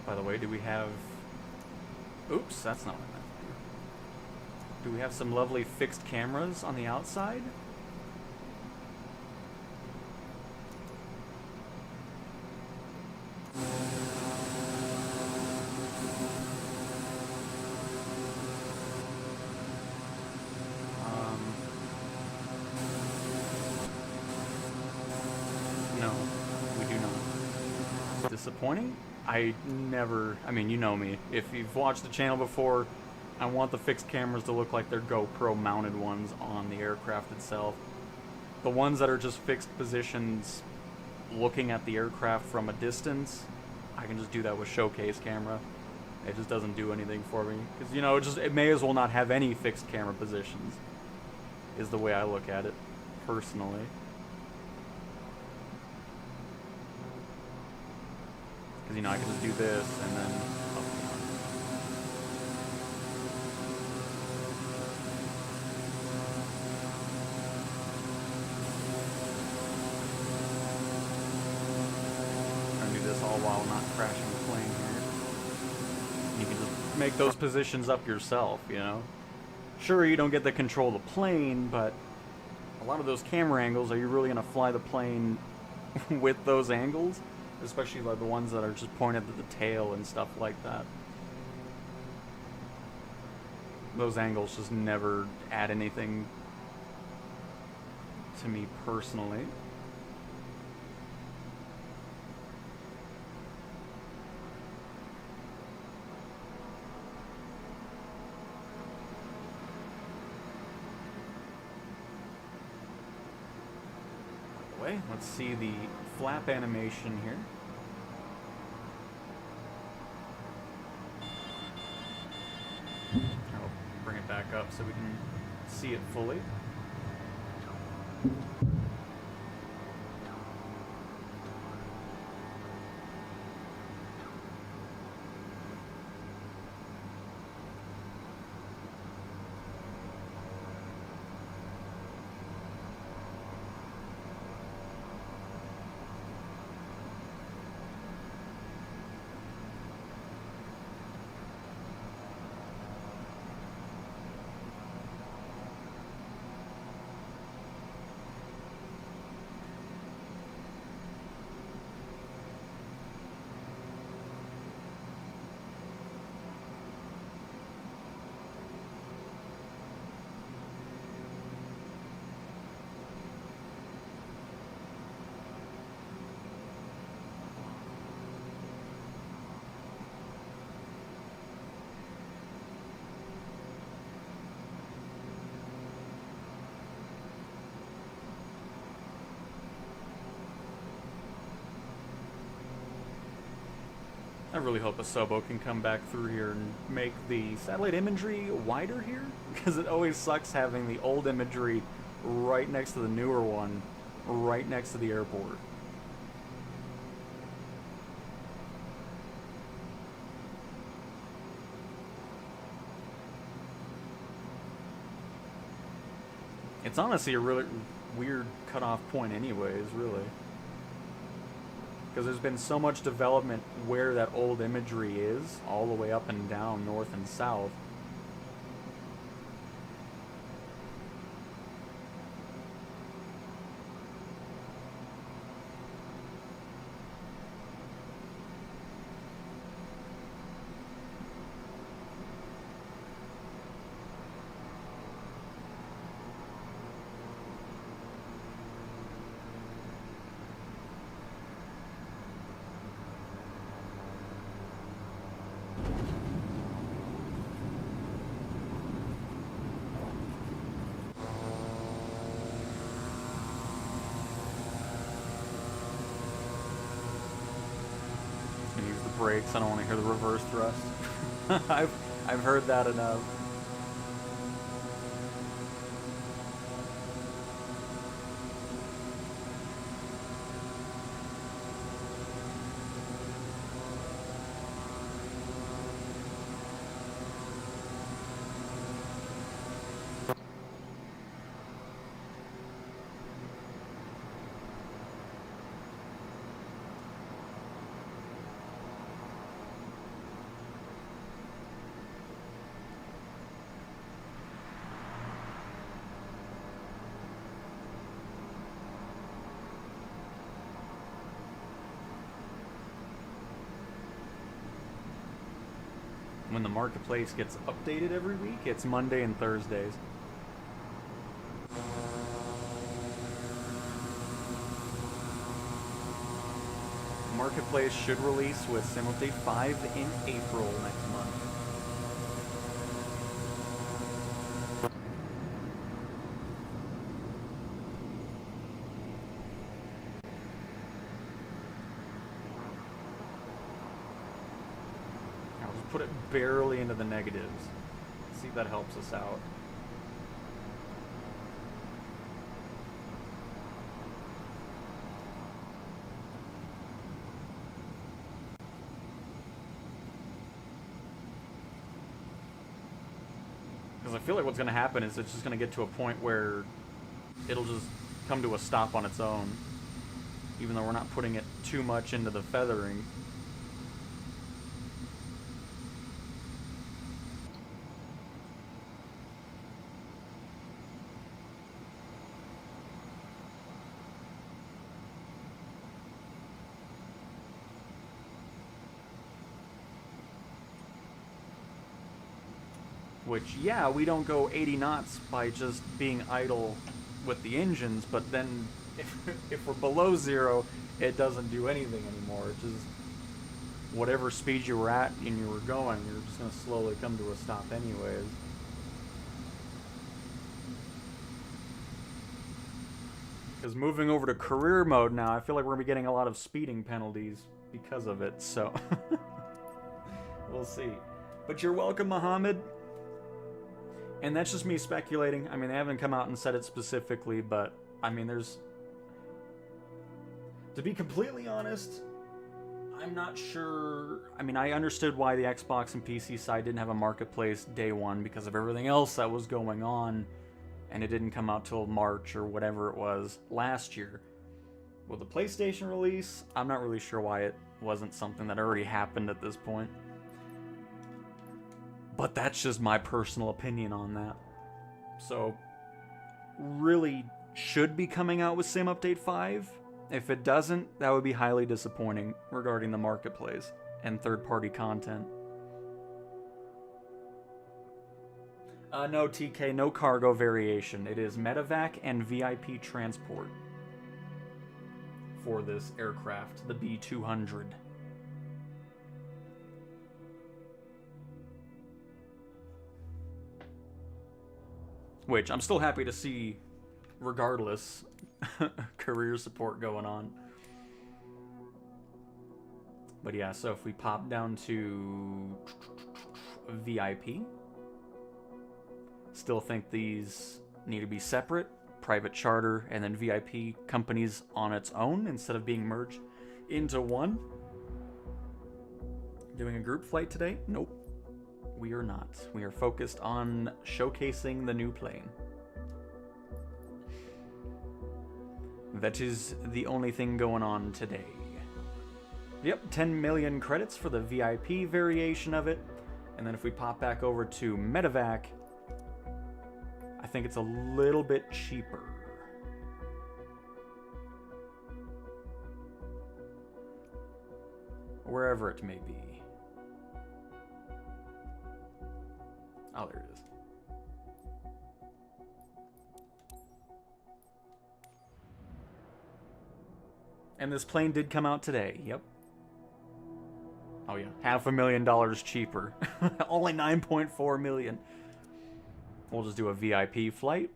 By the way, do we have... Oops, that's not what I meant to do. Do we have some lovely fixed cameras on the outside? No, we do not. Disappointing? I mean, you know me. If you've watched the channel before, I want the fixed cameras to look like they're GoPro mounted ones on the aircraft itself. The ones that are just fixed positions looking at the aircraft from a distance, I can just do that with showcase camera. It just doesn't do anything for me. Because, you know, it may as well not have any fixed camera positions, is the way I look at it, personally. Because, you know, I can just do this and then up and down. Trying to do this all while not crashing the plane here. You can just make those positions up yourself, you know? Sure, you don't get to control the plane, but a lot of those camera angles, are you really going to fly the plane with those angles? Especially like the ones that are just pointed at the tail and stuff like that. Those angles just never add anything to me personally. By the way, let's see the flap animation here. I'll bring it back up so we can see it fully. I really hope a Sobo can come back through here and make the satellite imagery wider here, because it always sucks having the old imagery right next to the newer one, right next to the airport. It's honestly a really weird cutoff point anyways, really. Because there's been so much development where that old imagery is, all the way up and down, north and south. Brakes. I don't want to hear the reverse thrust. I've heard that enough. When the marketplace gets updated every week, it's Monday and Thursdays. Marketplace should release with Sim Update 5 in April next month. Put it barely into the negatives. See if that helps us out. Because I feel like what's going to happen is it's just going to get to a point where it'll just come to a stop on its own, even though we're not putting it too much into the feathering. Which, yeah, we don't go 80 knots by just being idle with the engines, but then if we're below zero, it doesn't do anything anymore. It just, whatever speed you were at and you were going, you're just going to slowly come to a stop anyways. Because moving over to career mode now, I feel like we're going to be getting a lot of speeding penalties because of it, so we'll see. But you're welcome, Mohammed. And that's just me speculating. I mean, they haven't come out and said it specifically, but, I mean, there's... To be completely honest, I'm not sure... I mean, I understood why the Xbox and PC side didn't have a marketplace day one because of everything else that was going on, and it didn't come out till March or whatever it was last year. With the PlayStation release, I'm not really sure why it wasn't something that already happened at this point. But that's just my personal opinion on that. So, really should be coming out with Sim Update 5. If it doesn't, that would be highly disappointing regarding the marketplace and third-party content. No, TK, no cargo variation. It is medevac and VIP transport for this aircraft, the B200. Which I'm still happy to see, regardless, career support going on. But yeah, so if we pop down to VIP, still think these need to be separate, private charter, and then VIP companies on its own instead of being merged into one. Doing a group flight today? Nope. We are not. We are focused on showcasing the new plane. that is the only thing going on today. Yep, 10 million credits for the VIP variation of it. And then if we pop back over to Medevac, I think it's a little bit cheaper. Wherever it may be. Oh, there it is. And this plane did come out today, yep. Oh yeah, $500,000 cheaper. Only 9.4 million. We'll just do a VIP flight.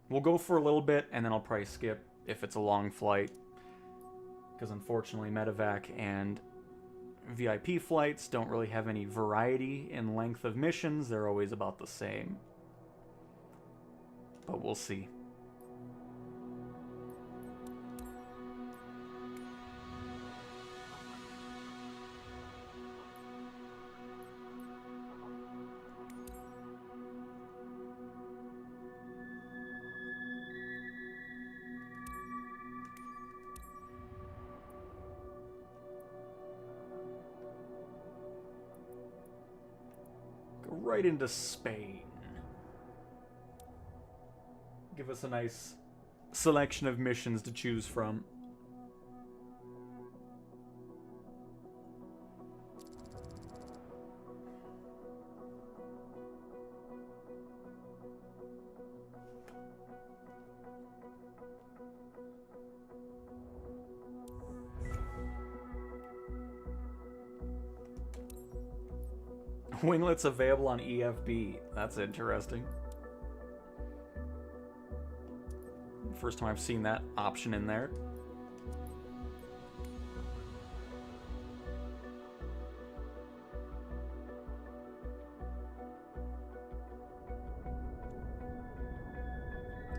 We'll go for a little bit, and then I'll probably skip if it's a long flight. Because unfortunately, Medevac and VIP flights don't really have any variety in length of missions. They're always about the same. But we'll see. Right into Spain. Give us a nice selection of missions to choose from. Winglets available on EFB. That's interesting. First time I've seen that option in there.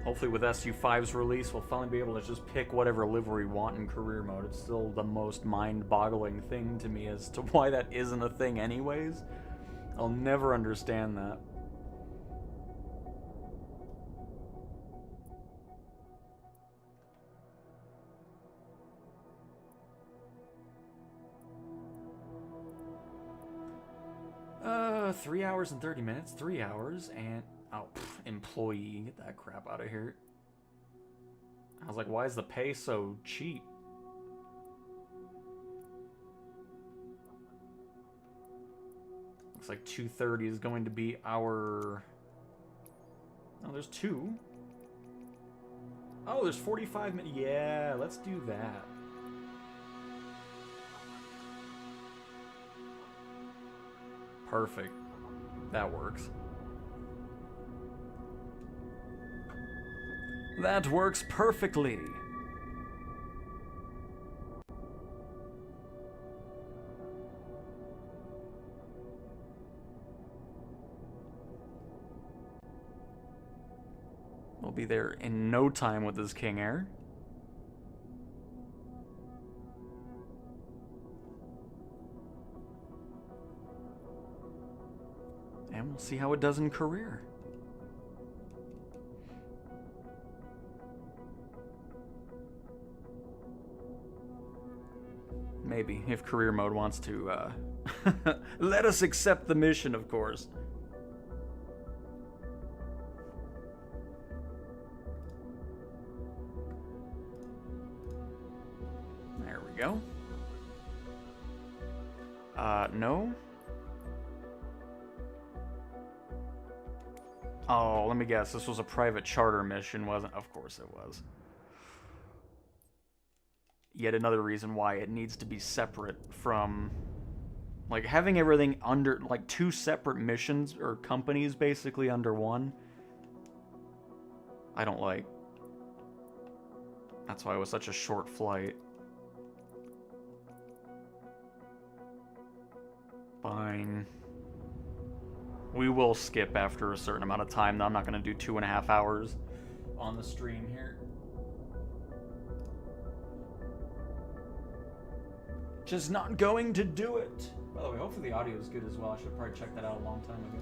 Hopefully with SU5's release, we'll finally be able to just pick whatever livery we want in career mode. It's still the most mind-boggling thing to me as to why that isn't a thing anyways. I'll never understand that. Uh, 3 hours and 30 minutes. 3 hours and... Oh, employee. Get that crap out of here. I was like, why is the pay so cheap? Looks like 2:30 is going to be our... Oh, there's two. Oh, there's 45 minutes. Yeah, let's do that. Perfect. That works. That works perfectly. We'll be there in no time with this King Air. And we'll see how it does in career. Maybe, if career mode wants to, let us accept the mission, of course. There we go. No? Oh, let me guess. This was a private charter mission, wasn't? Of course it was. Yet another reason why it needs to be separate from... Like, having everything under... Like, two separate missions, or companies, basically, under one. I don't like. That's why it was such a short flight. Fine. We will skip after a certain amount of time, though. I'm not going to do 2.5 hours on the stream here. Just not going to do it. By the way, hopefully the audio is good as well. I should have probably checked that out a long time ago.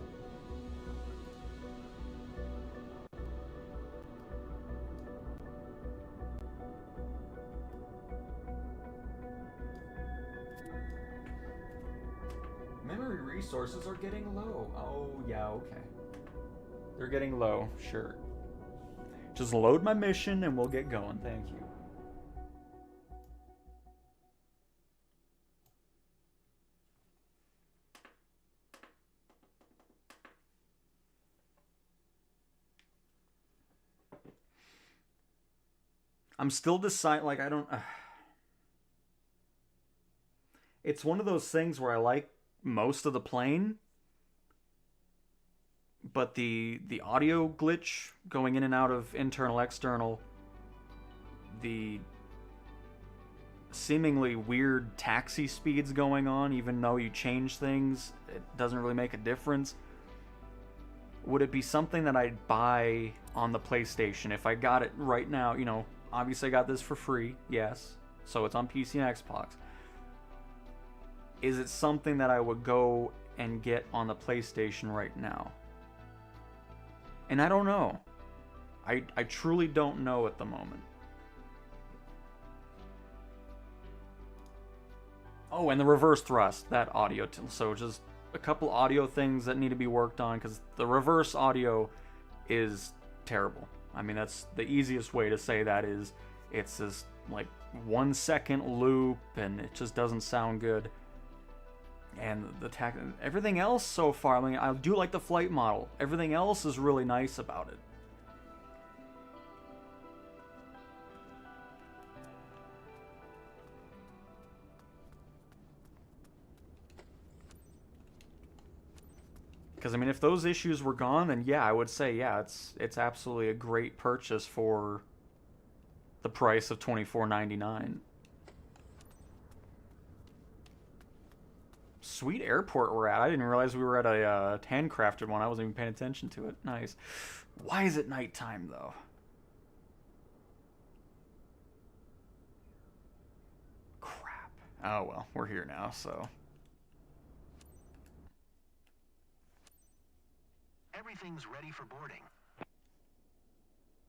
resources are getting low. Oh, yeah, okay. They're getting low, sure. Just load my mission and we'll get going, thank you. I'm still deciding, like, I don't... It's one of those things where I like most of the plane, but the audio glitch going in and out of internal, external, the seemingly weird taxi speeds going on, even though you change things, it doesn't really make a difference. Would it be something that I'd buy on the PlayStation if I got it right now? You know, obviously I got this for free, yes, so it's on PC and Xbox. Is it something that I would go and get on the PlayStation right now? And I don't know. I truly don't know at the moment. Oh, and the reverse thrust, that audio. So just a couple audio things that need to be worked on, because the reverse audio is terrible. I mean, that's the easiest way to say that is it's this like 1 second loop and it just doesn't sound good. And everything else so far, I mean, I do like the flight model. Everything else is really nice about it. Because, I mean, if those issues were gone, then yeah, I would say, yeah, it's absolutely a great purchase for the price of $24.99. Sweet airport we're at. I didn't realize we were at a handcrafted one. I wasn't even paying attention to it. Nice. Why is it nighttime, though? Crap. Oh, well, we're here now, so... Everything's ready for boarding.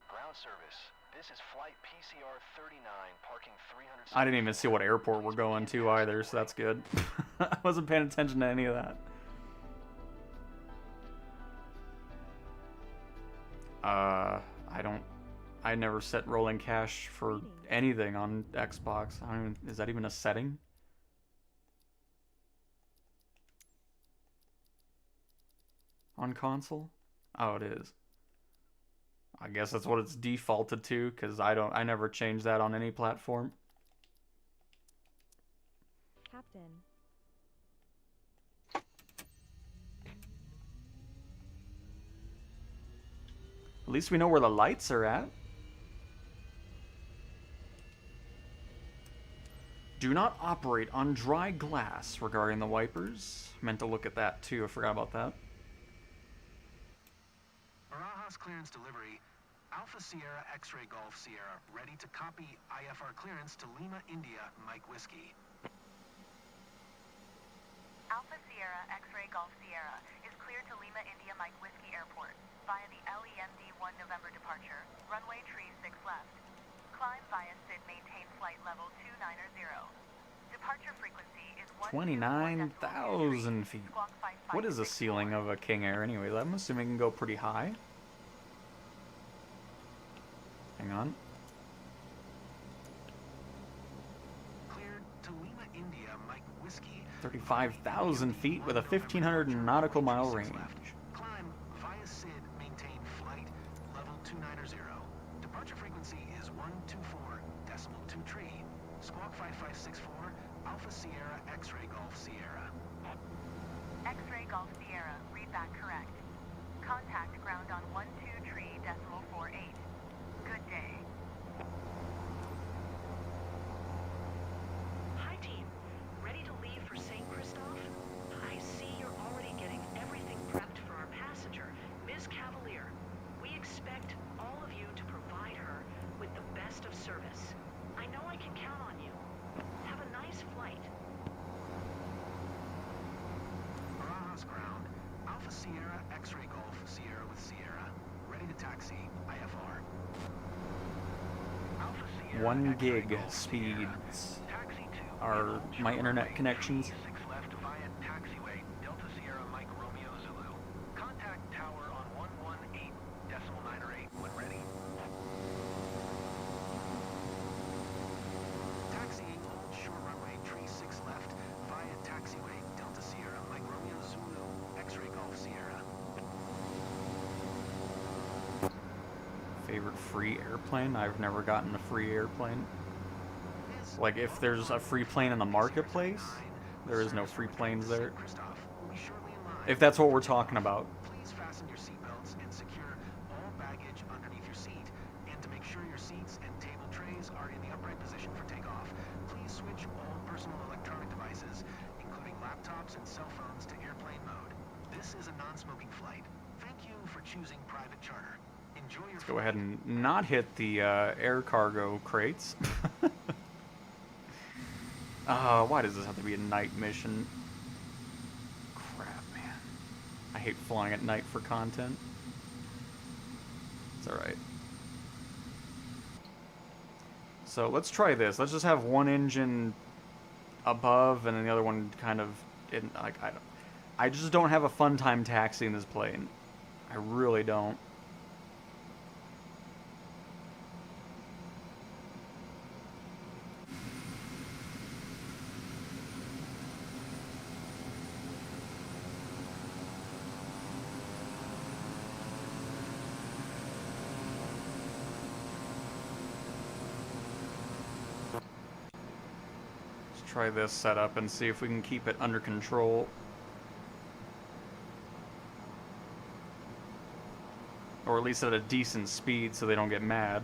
Ground service. This is flight PCR 39, parking 300. I didn't even see what airport we're going to either, so that's good. I wasn't paying attention to any of that. I never set rolling cache for anything on Xbox. I don't even, is that even a setting? On console? Oh, it is. I guess that's what it's defaulted to, because I never change that on any platform. Captain. At least we know where the lights are at. Do not operate on dry glass regarding the wipers. Meant to look at that too, I forgot about that. Barajas clearance delivery. Alpha Sierra X-Ray Golf Sierra, ready to copy IFR clearance to Lima, India, Mike Whiskey. Alpha Sierra X-Ray Golf Sierra is cleared to Lima, India, Mike Whiskey Airport via the LEMD 1 November departure, runway tree 6 left. Climb via SID, maintain flight level 290. Departure frequency is 29,000 feet. What is the ceiling of a King Air anyway? I'm assuming it can go pretty high. Hang on. Cleared to Lima, India, Mike Whiskey. 35,000 feet with a 1,500 nautical mile range. Climb via SID, maintain flight level 290. Departure frequency is 124.2 tree. Squawk 5564, Alpha Sierra X-Ray Golf Sierra. X-Ray Golf Sierra, read back correct. Contact ground on 12.3.48. Good day. Hi team, ready to leave for St. Christophe? I see you're already getting everything prepped for our passenger, Ms. Cavalier. We expect all of you to provide her with the best of service. I know I can count on you. Have a nice flight. Barajas ground. Alpha Sierra X-Ray Golf Sierra with Sierra. Ready to taxi. IFR. Alpha Sierra 1 X-Ray gig Golf speeds Sierra. Taxi to are my internet connections. 6 left via taxiway. Delta Sierra favorite free airplane. I've never gotten a free airplane. Like, if there's a free plane in the marketplace, there is no free planes there. If that's what we're talking about. Please fasten your seatbelts and secure all baggage underneath your seat. And to make sure your seats and table trays are in the upright position for takeoff, please switch all personal electronic devices, including laptops and cell phones, to airplane mode. This is a non-smoking flight. Thank you for choosing private charter. Enjoy your Let's go ahead and not hit the air cargo crates. Why does this have to be a night mission? Crap, man. I hate flying at night for content. It's alright. So let's try this. Let's just have one engine above and then the other one kind of in, like, I just don't have a fun time taxiing this plane. I really don't. Try this setup and see if we can keep it under control. Or at least at a decent speed so they don't get mad.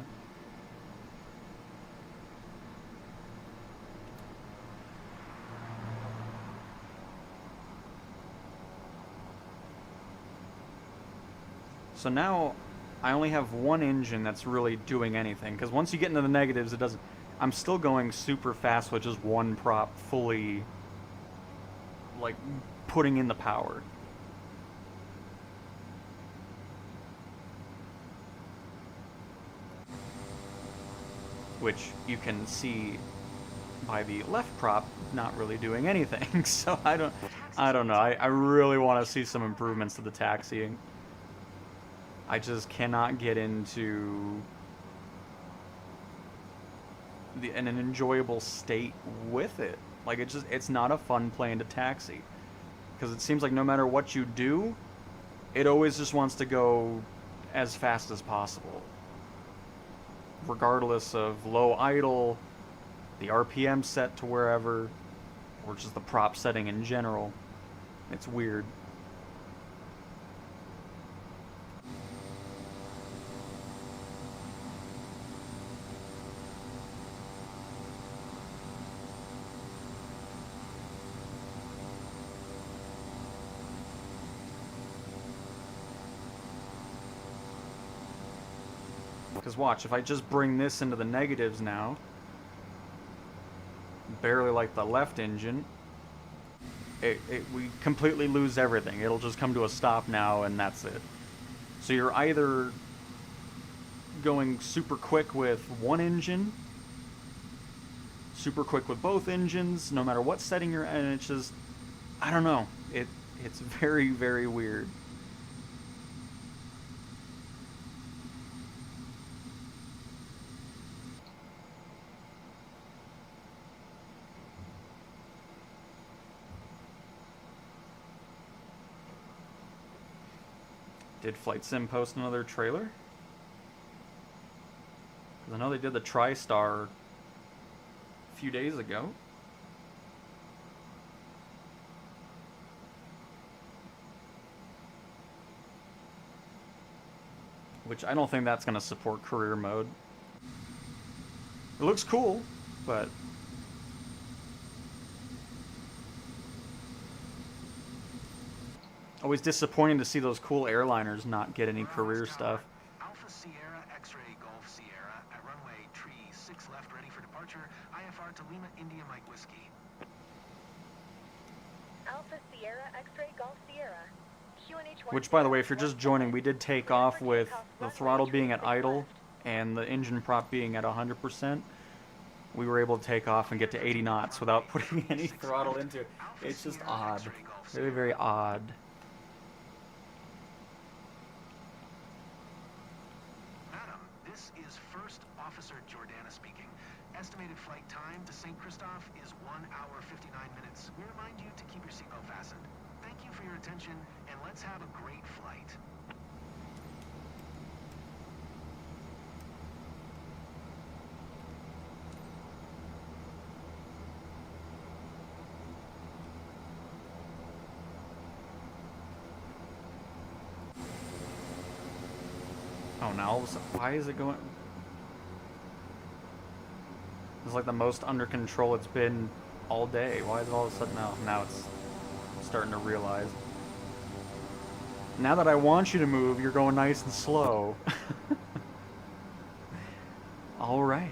So now I only have one engine that's really doing anything, because once you get into the negatives, it doesn't. I'm still going super fast with just one prop fully, like, putting in the power. Which you can see by the left prop not really doing anything. So I don't know. I really want to see some improvements to the taxiing. I just cannot get into an enjoyable state with it. Like, it's not a fun plane to taxi, because it seems like no matter what you do, it always just wants to go as fast as possible, regardless of low idle, the RPM set to wherever, or just the prop setting in general. It's weird. Because watch, if I just bring this into the negatives now, barely like the left engine, we completely lose everything. It'll just come to a stop now, and that's it. So you're either going super quick with one engine, super quick with both engines, no matter what setting you're in, and it's just, I don't know. It's very, very weird. Did Flight Sim post another trailer? Because I know they did the TriStar a few days ago. Which I don't think that's going to support career mode. It looks cool, but always disappointing to see those cool airliners not get any career stuff. Alpha Sierra X-Ray Golf Sierra at runway tree 6 left, ready for departure. IFR to Lima India Mike Whiskey. Alpha Sierra X-Ray Golf Sierra. QNH1. Which, by the way, if you're just joining, we did take off with the throttle being at idle and the engine prop being at 100%. We were able to take off and get to 80 knots without putting any throttle into it. It's just odd. Very, very odd. Madam, this is First Officer Jordana speaking. Estimated flight time to St. Christophe is 1 hour 59 minutes. We remind you to keep your seatbelt fastened. Thank you for your attention, and let's have a great flight. Oh, now all of a sudden, why is it going? It's like the most under control it's been all day. Why is it all of a sudden now? Now it's starting to realize. Now that I want you to move, you're going nice and slow. All right.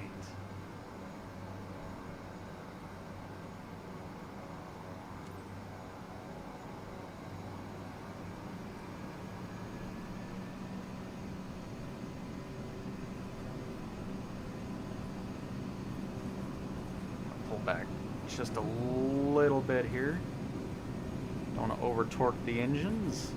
Pull back just a little bit here. Don't want to over torque the engines.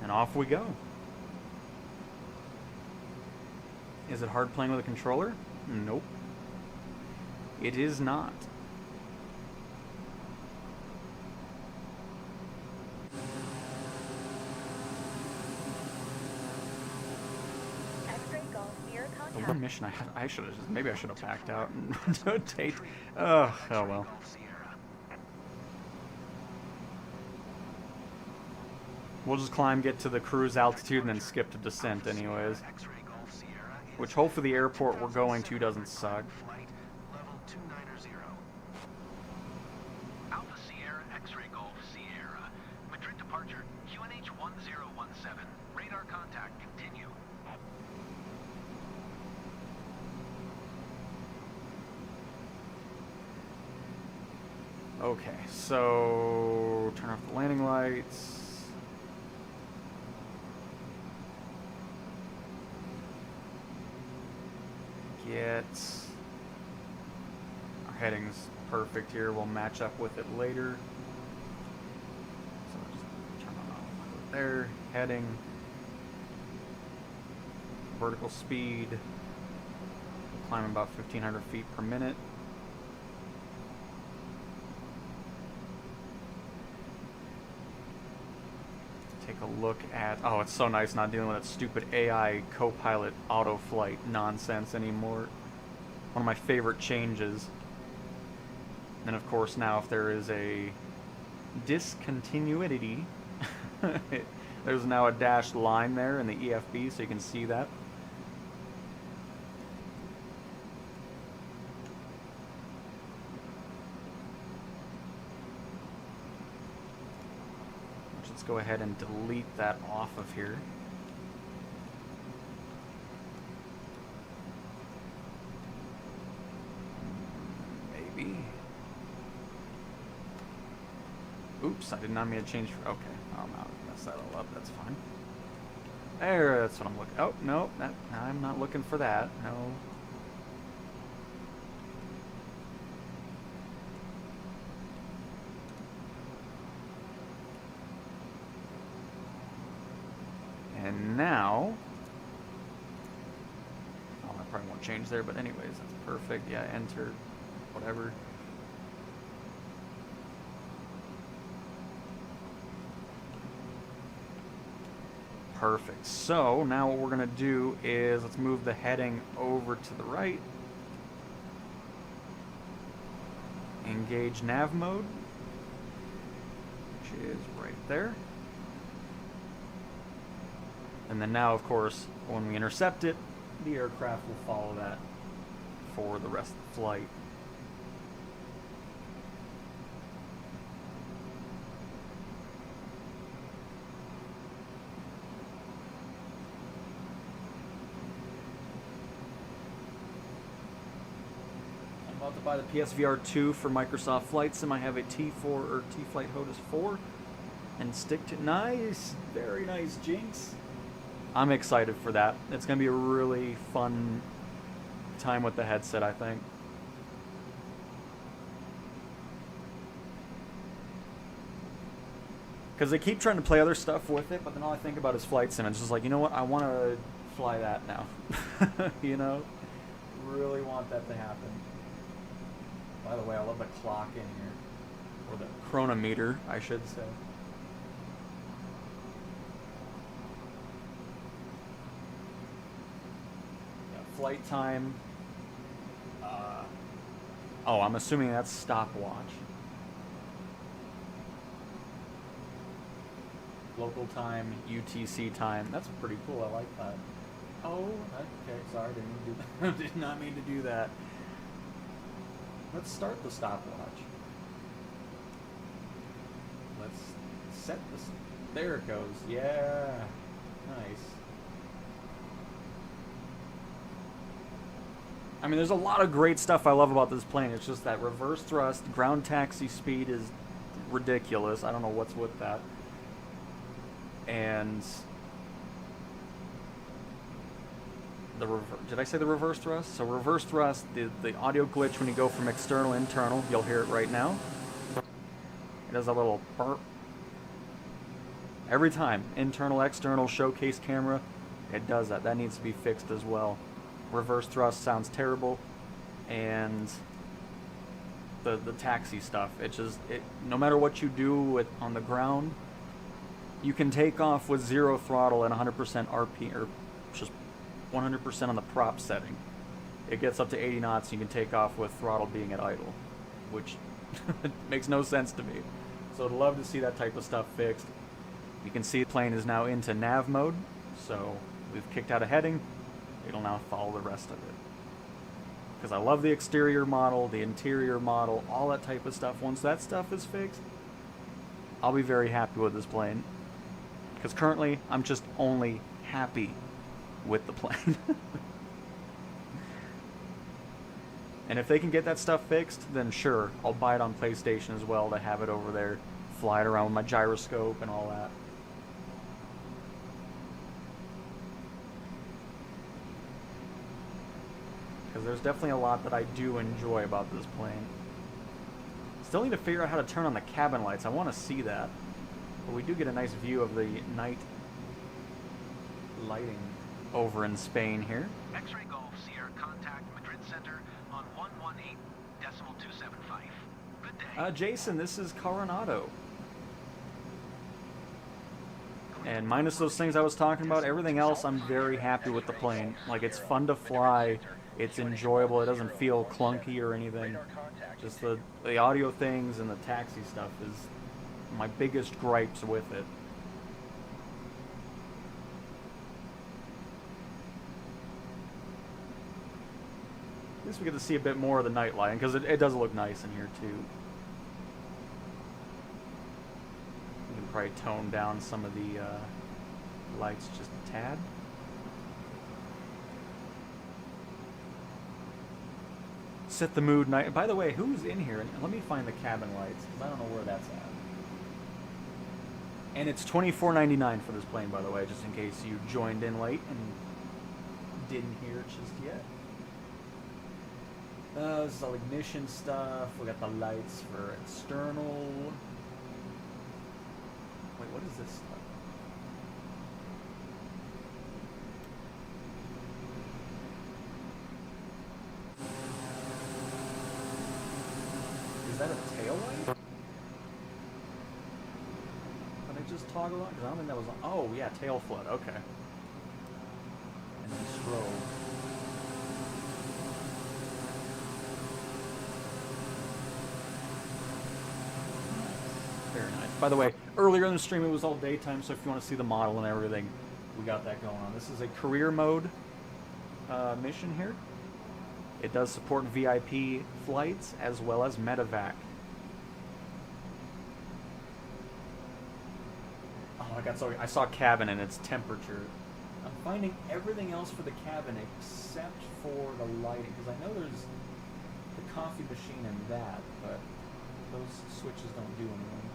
And off we go. Is it hard playing with a controller? Nope. It is not. X-ray Golf Sierra The contact. one mission I should have just, maybe I should have backed out and rotate. Oh well. We'll just climb, get to the cruise altitude, and then skip to descent anyways. Which hopefully the airport we're going to doesn't suck. Flight level 290. Alpha Sierra X-ray Golf Sierra. Madrid departure QNH 1017. Radar contact continue. Okay, so turn off the landing lights. Get our heading's perfect here. We'll match up with it later. So just turn on there. Heading. Vertical speed. Climbing about 1,500 feet per minute. Take a look at, oh, it's so nice not dealing with that stupid AI Copilot autoflight nonsense anymore. One of my favorite changes. And of course now if there is a discontinuity, there's now a dashed line there in the EFB so you can see that. Let's go ahead and delete that off of here. Maybe. Oops, I did not mean to change. Okay, I'll not mess that all up. That's fine. There, that's what I'm looking. Oh no, I'm not looking for that. No. And now, oh, that probably won't change there, but anyways, that's perfect. Yeah, enter, whatever. Perfect. So now what we're gonna do is let's move the heading over to the right. Engage nav mode, which is right there. And then now, of course, when we intercept it, the aircraft will follow that for the rest of the flight. I'm about to buy the PSVR 2 for Microsoft Flight Sim. I have a T4 or T-Flight HOTAS 4 and stick to nice, very nice Jinx. I'm excited for that. It's going to be a really fun time with the headset, I think. Because they keep trying to play other stuff with it, but then all I think about is Flight Sim. It's just like, you know what? I want to fly that now. You know? really want that to happen. By the way, I love the clock in here. Or the chronometer, I should say. Yeah, flight time. Oh, I'm assuming that's stopwatch. Local time, UTC time. That's pretty cool. I like that. Oh, okay. Sorry, didn't mean to do that. Did not mean to do that. Let's start the stopwatch. Let's set this. There it goes. Yeah. Nice. I mean, there's a lot of great stuff I love about this plane. It's just that reverse thrust, ground taxi speed is ridiculous. I don't know what's with that. And the did I say the reverse thrust? So reverse thrust, the audio glitch when you go from external to internal, you'll hear it right now. It does a little burp. Every time, internal, external, showcase camera, it does that. That needs to be fixed as well. Reverse thrust sounds terrible, and the taxi stuff, no matter what you do on the ground, you can take off with 0 throttle and 100% RP, or just 100% on the prop setting. It gets up to 80 knots, you can take off with throttle being at idle, which makes no sense to me. So I'd love to see that type of stuff fixed. You can see the plane is now into nav mode, so we've kicked out a heading. It'll now follow the rest of it. Because I love the exterior model, the interior model, all that type of stuff. Once that stuff is fixed, I'll be very happy with this plane. Because currently, I'm just only happy with the plane. And if they can get that stuff fixed, then sure, I'll buy it on PlayStation as well to have it over there, fly it around with my gyroscope and all that. Because there's definitely a lot that I do enjoy about this plane. Still need to figure out how to turn on the cabin lights. I want to see that. But we do get a nice view of the night lighting over in Spain here. X-ray Golf Sierra contact Madrid Center on 118.275. Good day. Jason, this is Carenado. And minus those things I was talking about, everything else I'm very happy with the plane. Like, it's fun to fly. It's enjoyable. It doesn't feel clunky or anything. Just the audio things and the taxi stuff is my biggest gripes with it. At least we get to see a bit more of the night lighting, because it does look nice in here too. We can probably tone down some of the lights just a tad. Set the mood night. By the way, who's in here? Let me find the cabin lights, because I don't know where that's at. And it's $24.99 for this plane, by the way, just in case you joined in late and didn't hear it just yet. This is all ignition stuff. We got the lights for external. Wait, what is this stuff? Is that a tail light? Can I just toggle on? Because I don't think that was on. Oh, yeah, tail flood. Okay. And then strobe. Very nice. By the way, earlier in the stream it was all daytime, so if you want to see the model and everything, we got that going on. This is a career mode mission here. It does support VIP flights as well as medevac. Oh, I saw cabin and its temperature. I'm finding everything else for the cabin except for the lighting, because I know there's the coffee machine and that, but those switches don't do anything.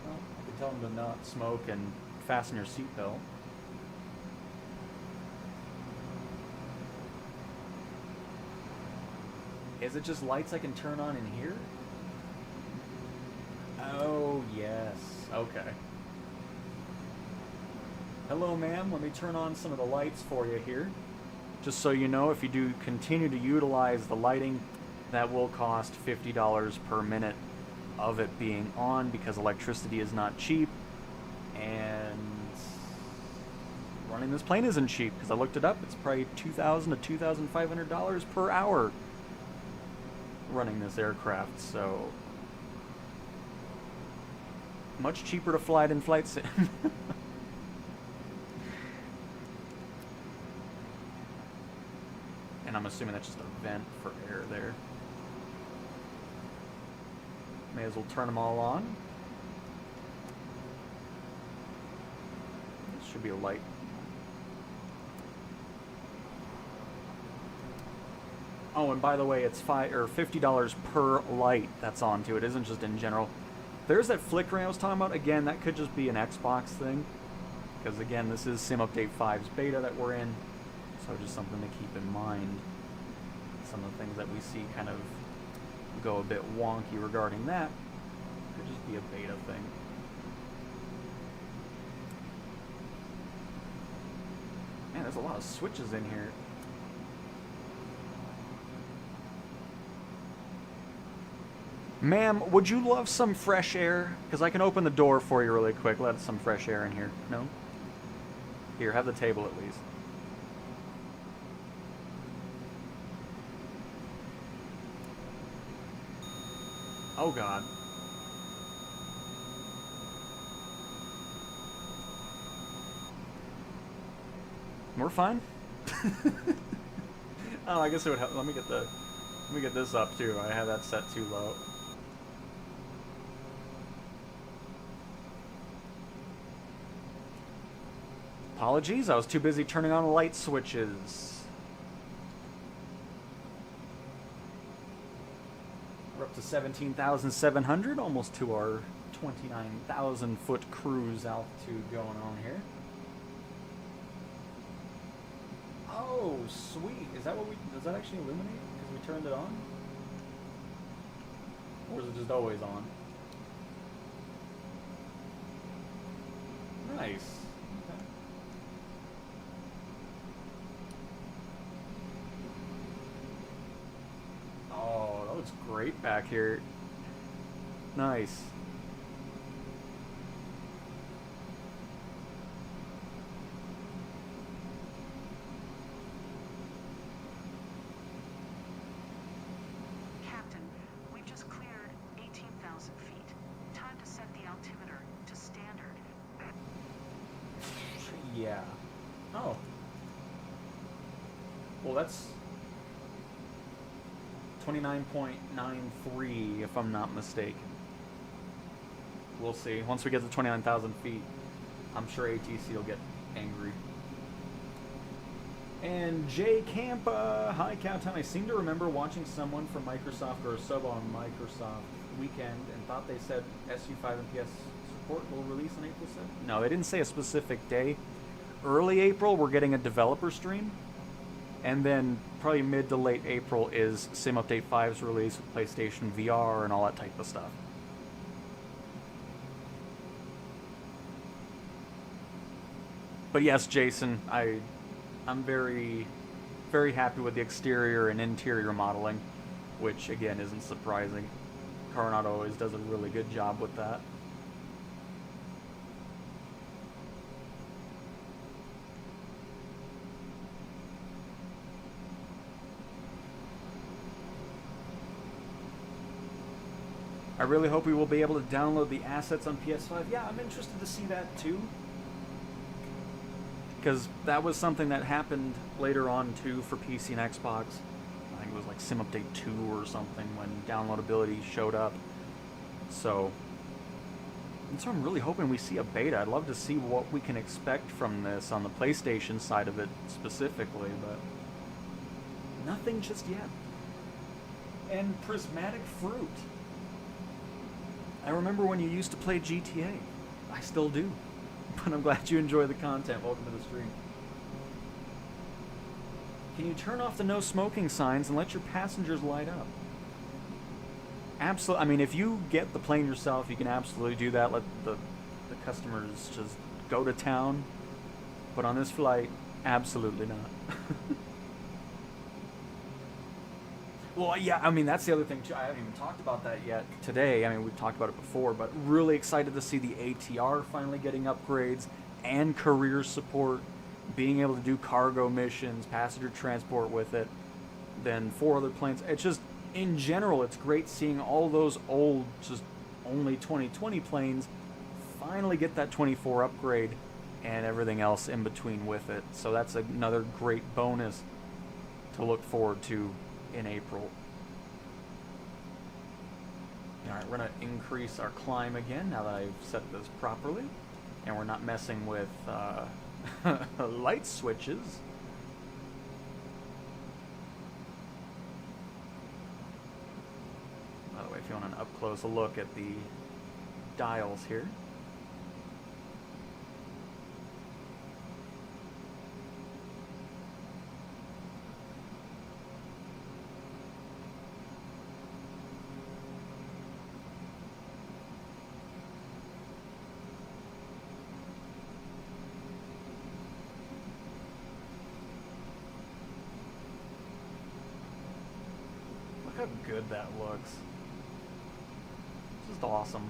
Well, I can tell them to not smoke and fasten your seatbelt. Is it just lights I can turn on in here? Oh, yes. Okay. Hello, ma'am. Let me turn on some of the lights for you here. Just so you know, if you do continue to utilize the lighting, that will cost $50 per minute of it being on, because electricity is not cheap, and running this plane isn't cheap, because I looked it up. It's probably $2,000 to $2,500 per hour running this aircraft, so much cheaper to fly than flight sim. And I'm assuming that's just a vent for air there. May as well turn them all on. This should be a light. Oh, and by the way, it's $50 per light that's onto it. It isn't just in general. There's that flickering I was talking about. Again, that could just be an Xbox thing, because again, this is Sim Update 5's beta that we're in, so just something to keep in mind. Some of the things that we see kind of go a bit wonky regarding that could just be a beta thing. Man, there's a lot of switches in here. Ma'am, would you love some fresh air? Because I can open the door for you really quick. Let some fresh air in here. No? Here, have the table at least. Oh, God. We're fine. Oh, I guess it would help. Let me get this up too. I have that set too low. Apologies, I was too busy turning on light switches. We're up to 17,700, almost to our 29,000 foot cruise altitude going on here. Oh, sweet. Is that what does that actually illuminate? Because we turned it on? Or is it just always on? Nice. Okay. Oh, that looks great back here. Nice. Captain, we've just cleared 18,000 feet. Time to set the altimeter to standard. Yeah. Oh. Well, that's 29.93 if I'm not mistaken. We'll see. Once we get to 29,000 feet, I'm sure ATC will get angry. And Jay Campa, hi Cowtown. I seem to remember watching someone from Microsoft or a sub on Microsoft Weekend and thought they said SU5 and PS support will release on April 7th. No, they didn't say a specific day. Early April, we're getting a developer stream. And then probably mid to late April is Sim Update 5's release with PlayStation VR and all that type of stuff. But yes, Jason, I'm very, very happy with the exterior and interior modeling, which again isn't surprising. Carenado always does a really good job with that. I really hope we will be able to download the assets on PS5. Yeah, I'm interested to see that too. Because that was something that happened later on too for PC and Xbox. I think it was like Sim Update 2 or something when downloadability showed up. So I'm really hoping we see a beta. I'd love to see what we can expect from this on the PlayStation side of it specifically, but nothing just yet. And Prismatic Fruit. I remember when you used to play GTA. I still do. But I'm glad you enjoy the content. Welcome to the stream. Can you turn off the no smoking signs and let your passengers light up? Absolutely. I mean, if you get the plane yourself, you can absolutely do that. Let the customers just go to town. But on this flight, absolutely not. Well, yeah, I mean, that's the other thing, too. I haven't even talked about that yet today. I mean, we've talked about it before, but really excited to see the ATR finally getting upgrades and career support, being able to do cargo missions, passenger transport with it, then 4 other planes. It's just, in general, it's great seeing all those old, just only 2020 planes finally get that 24 upgrade and everything else in between with it. So that's another great bonus to look forward to in April. Alright, we're going to increase our climb again now that I've set this properly. And we're not messing with light switches. By the way, if you want an up-close look at the dials here. Look how good that looks. Just awesome.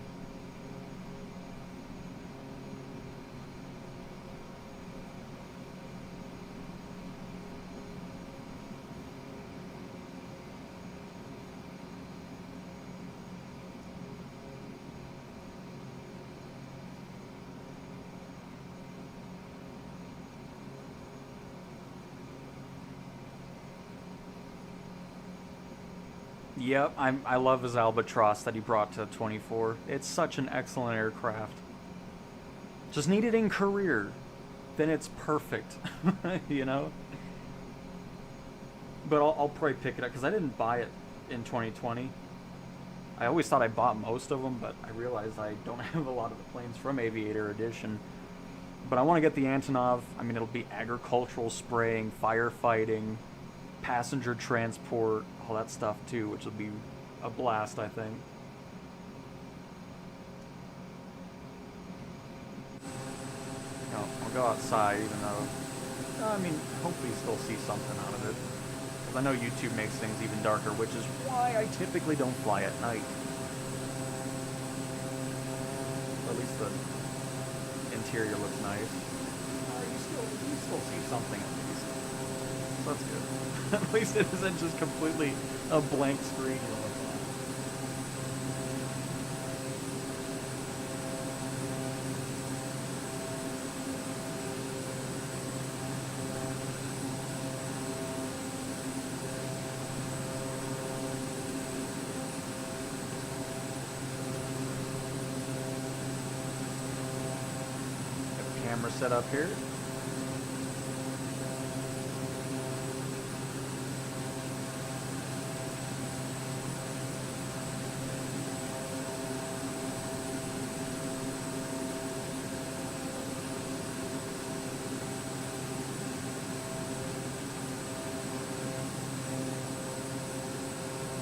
Yep, I love his Albatross that he brought to 24. It's such an excellent aircraft. Just need it in career, then it's perfect, you know? But I'll probably pick it up, because I didn't buy it in 2020. I always thought I bought most of them, but I realized I don't have a lot of the planes from Aviator Edition. But I want to get the Antonov. I mean, it'll be agricultural spraying, firefighting, passenger transport, all that stuff too, which will be a blast, I think. No, I'll go outside, even though, I mean, hopefully you still see something out of it. Because I know YouTube makes things even darker, which is why I typically don't fly at night. Or at least the interior looks nice. You still see something at least. So that's good. At least it isn't just completely a blank screen you're looking at. Got the camera set up here.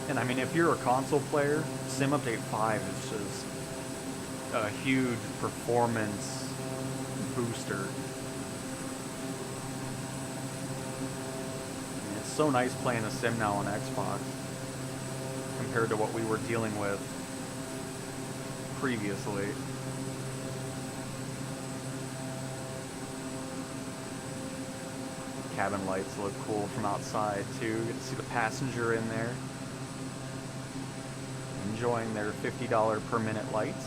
And I mean, if you're a console player, Sim Update 5 is just a huge performance booster. And it's so nice playing a sim now on Xbox compared to what we were dealing with previously. Cabin lights look cool from outside too. You get to see the passenger in there, enjoying their $50 per minute lights.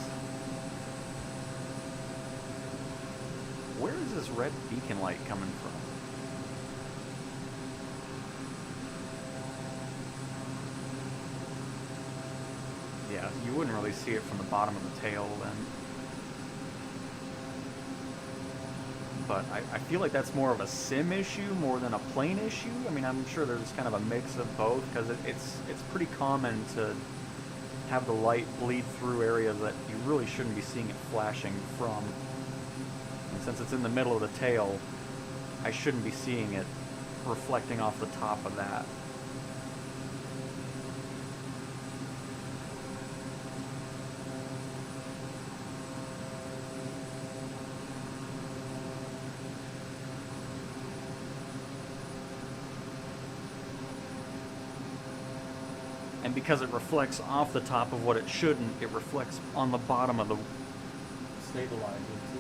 Where is this red beacon light coming from? Yeah, you wouldn't really see it from the bottom of the tail then. But I feel like that's more of a sim issue more than a plane issue. I mean, I'm sure there's kind of a mix of both, because it's pretty common to have the light bleed through areas that you really shouldn't be seeing it flashing from. And since it's in the middle of the tail, I shouldn't be seeing it reflecting off the top of that. And because it reflects off the top of what it shouldn't, it reflects on the bottom of the stabilizer too.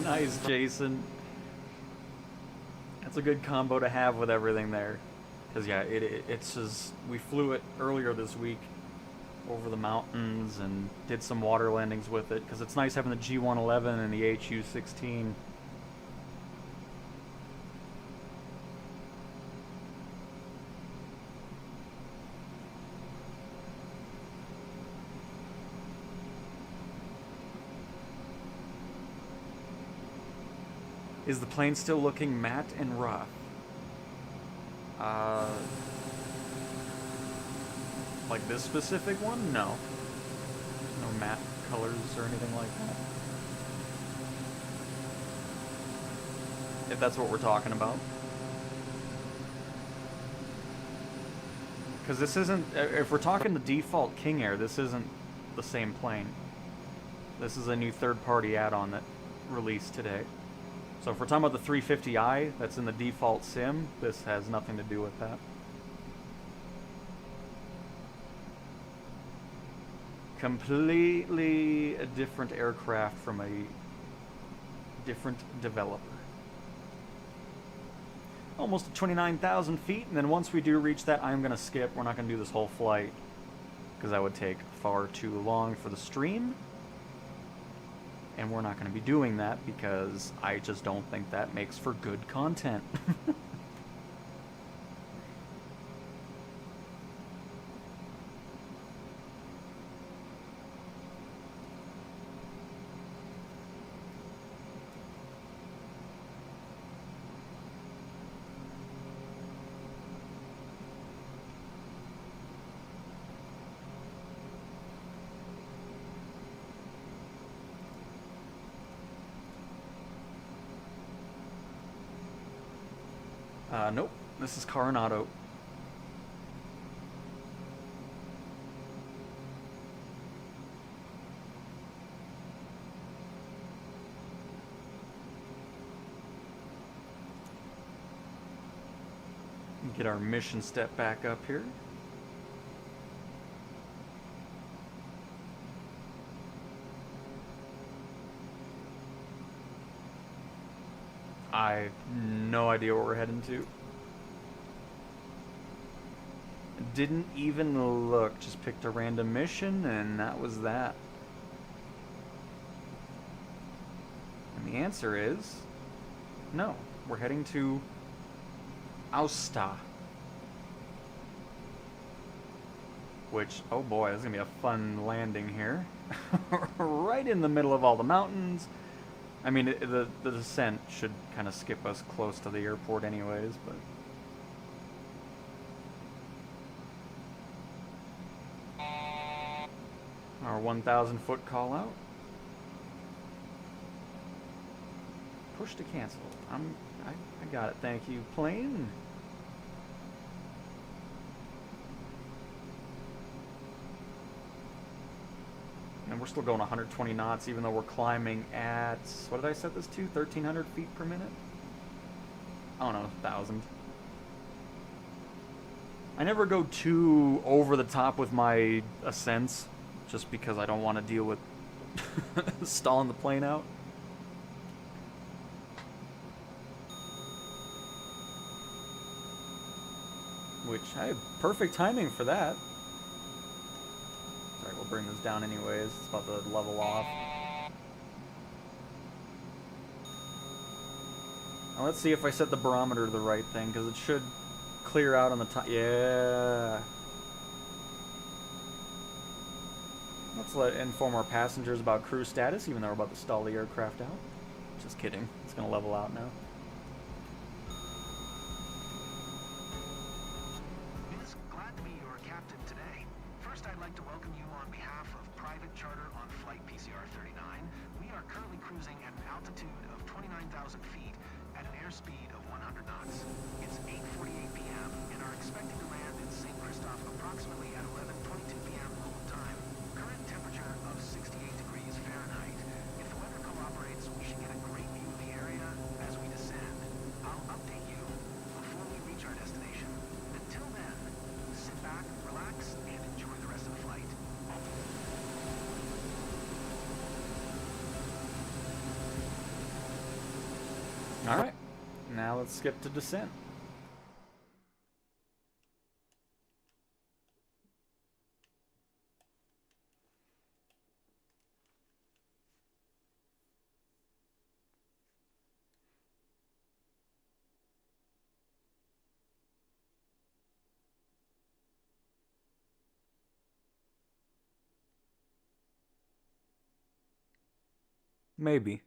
Nice, Jason. That's a good combo to have with everything there. Because, yeah, it's just... We flew it earlier this week over the mountains and did some water landings with it. Because it's nice having the G111 and the HU-16. Is the plane still looking matte and rough? Like this specific one? No. No matte colors or anything like that. If that's what we're talking about. Because this isn't... If we're talking the default King Air, this isn't the same plane. This is a new third-party add-on that released today. So if we're talking about the 350i that's in the default sim, this has nothing to do with that. Completely a different aircraft from a different developer. Almost 29,000 feet, and then once we do reach that, I'm going to skip. We're not going to do this whole flight, because that would take far too long for the stream. And we're not going to be doing that because I just don't think that makes for good content. Nope. This is Carenado. Get our mission step back up here. I have no idea where we're heading to. Didn't even look, just picked a random mission and that was that. And the answer is no. We're heading to Austa. Which, oh boy, this is gonna be a fun landing here. Right in the middle of all the mountains. I mean, the descent should kind of skip us close to the airport anyways, but... Our 1,000 foot call out. Push to cancel. I got it, thank you, plane. And we're still going 120 knots, even though we're climbing at, what did I set this to? 1,300 feet per minute? I don't know, 1,000. I never go too over the top with my ascents, just because I don't want to deal with stalling the plane out. Which, I have perfect timing for that. Sorry, we'll bring this down anyways. It's about to level off. Now let's see if I set the barometer to the right thing, because it should clear out on the top. Yeah. Let's inform our passengers about crew status, even though we're about to stall the aircraft out. Just kidding. It's going to level out now. currently cruising at an altitude of 29,000 feet at an airspeed of 100 knots. It's 8:48 p.m. and are expecting to land in St. Christophe approximately at 11:22 p.m. local time. Current temperature of 68 degrees Fahrenheit. If the weather cooperates, we should get a great view of the area as we descend. I'll update you before we reach our destination. Until then, sit back, relax, and enjoy the rest of the flight. All right, now let's skip to descent. Maybe.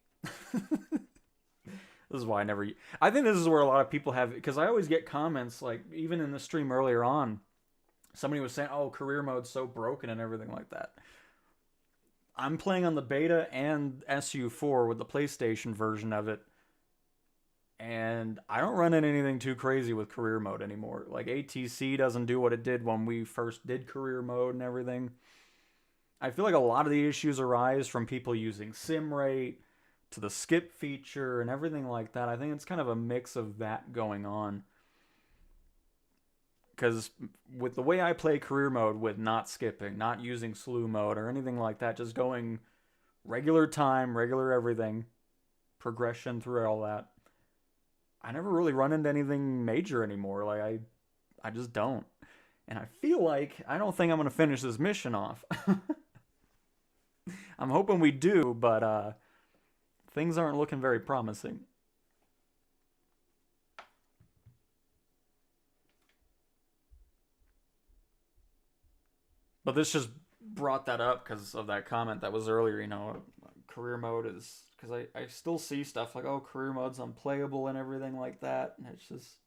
This is why I never. I think this is where a lot of people have, because I always get comments like, even in the stream earlier on, somebody was saying, "Oh, career mode's so broken and everything like that." I'm playing on the beta and SU4 with the PlayStation version of it, and I don't run into anything too crazy with career mode anymore. Like ATC doesn't do what it did when we first did career mode and everything. I feel like a lot of the issues arise from people using sim rate to the skip feature and everything like that. I think it's kind of a mix of that going on. Because with the way I play career mode, with not skipping, not using slew mode or anything like that, just going regular time, regular everything, progression through all that, I never really run into anything major anymore. Like, I just don't. And I feel like, I don't think I'm going to finish this mission off. I'm hoping we do, but things aren't looking very promising. But this just brought that up because of that comment that was earlier, you know, career mode is, because I still see stuff like, oh, career mode's unplayable and everything like that. And it's just,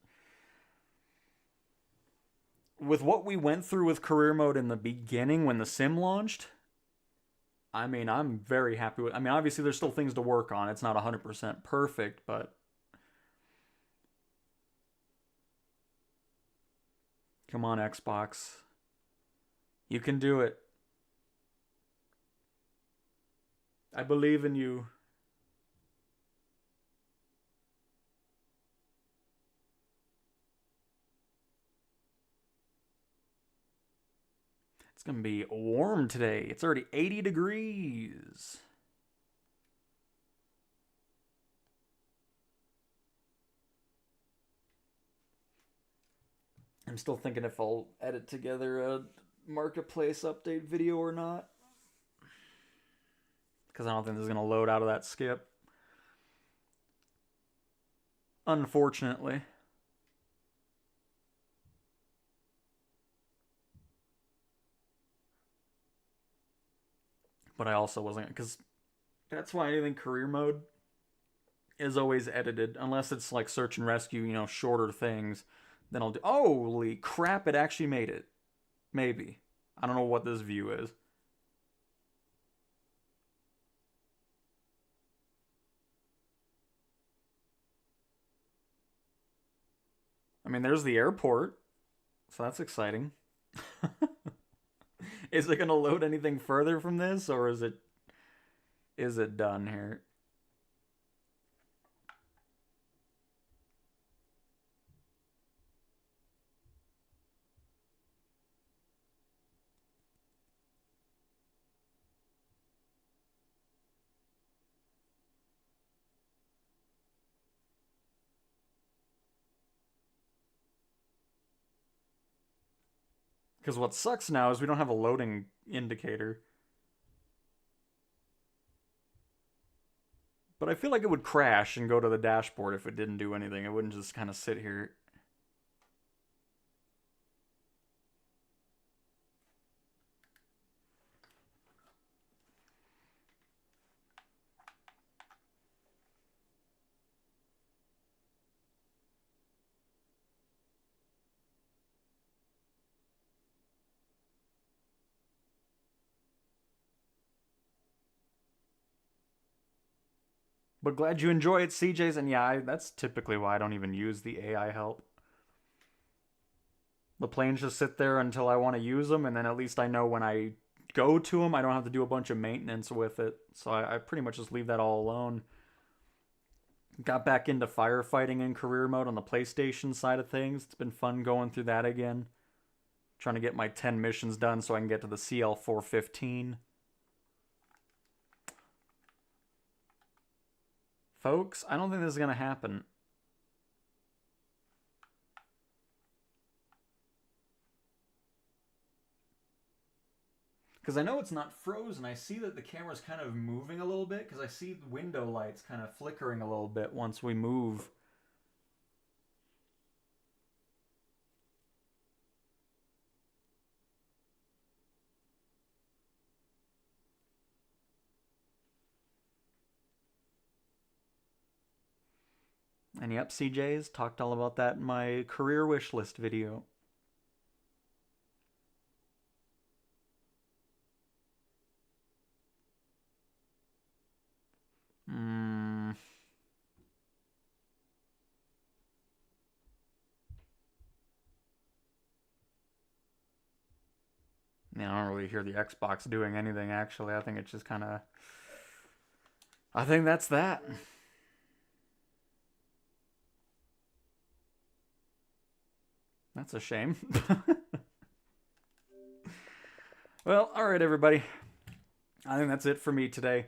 with what we went through with career mode in the beginning when the sim launched, I mean, I'm very happy with, I mean, obviously there's still things to work on. It's not 100% perfect, but come on, Xbox. You can do it. I believe in you. It's going to be warm today. It's already 80 degrees. I'm still thinking if I'll edit together a marketplace update video or not. Because I don't think this is going to load out of that skip. Unfortunately. But I also wasn't, because that's why I think career mode is always edited, unless it's like search and rescue, you know, shorter things. Then I'll do, holy crap, it actually made it. Maybe. I don't know what this view is. I mean, there's the airport, so that's exciting. Is it going to load anything further from this, or is it done here? Because what sucks now is we don't have a loading indicator. But I feel like it would crash and go to the dashboard if it didn't do anything. It wouldn't just kind of sit here. But glad you enjoy it, CJs. And yeah, that's typically why I don't even use the AI help. The planes just sit there until I want to use them, and then at least I know when I go to them, I don't have to do a bunch of maintenance with it. So I pretty much just leave that all alone. Got back into firefighting in career mode on the PlayStation side of things. It's been fun going through that again. Trying to get my 10 missions done so I can get to the CL415. Folks, I don't think this is going to happen. Because I know it's not frozen. I see that the camera's kind of moving a little bit because I see the window lights kind of flickering a little bit once we move. And yep, CJ's talked all about that in my career wish list video. Yeah, I don't really hear the Xbox doing anything, actually. I think it's just kind of... I think that's that. That's a shame. Well, alright, everybody. I think that's it for me today.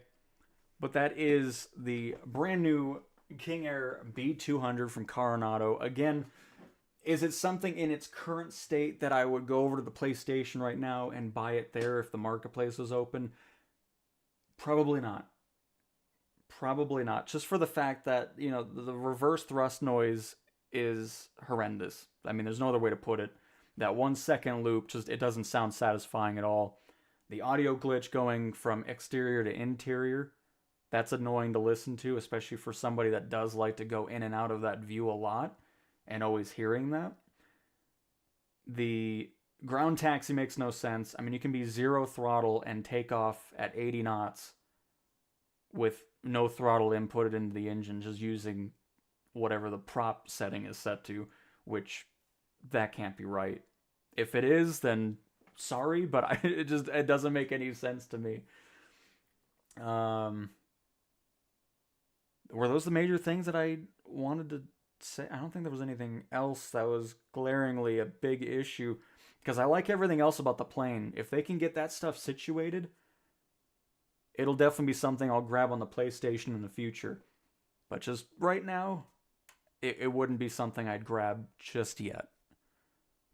But that is the brand new King Air B200 from Carenado. Again, is it something in its current state that I would go over to the PlayStation right now and buy it there if the marketplace was open? Probably not. Probably not. Just for the fact that, you know, the reverse thrust noise is horrendous. I mean, there's no other way to put it. That 1 second loop, just it doesn't sound satisfying at all. The audio glitch going from exterior to interior, that's annoying to listen to, especially for somebody that does like to go in and out of that view a lot and always hearing that. The ground taxi makes no sense. I mean, you can be 0 throttle and take off at 80 knots with no throttle inputted into the engine, just using whatever the prop setting is set to, which that can't be right. If it is, then sorry, but it doesn't make any sense to me. Were those the major things that I wanted to say? I don't think there was anything else that was glaringly a big issue, because I like everything else about the plane. If they can get that stuff situated, it'll definitely be something I'll grab on the PlayStation in the future. But just right now, it wouldn't be something I'd grab just yet.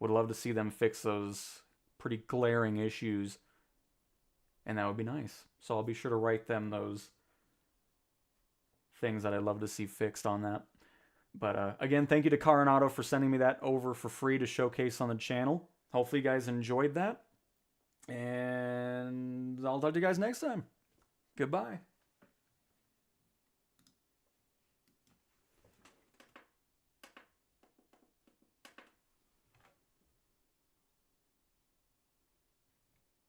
Would love to see them fix those pretty glaring issues, and that would be nice. So I'll be sure to write them those things that I'd love to see fixed on that. But again, thank you to Carenado for sending me that over for free to showcase on the channel. Hopefully you guys enjoyed that. And I'll talk to you guys next time. Goodbye.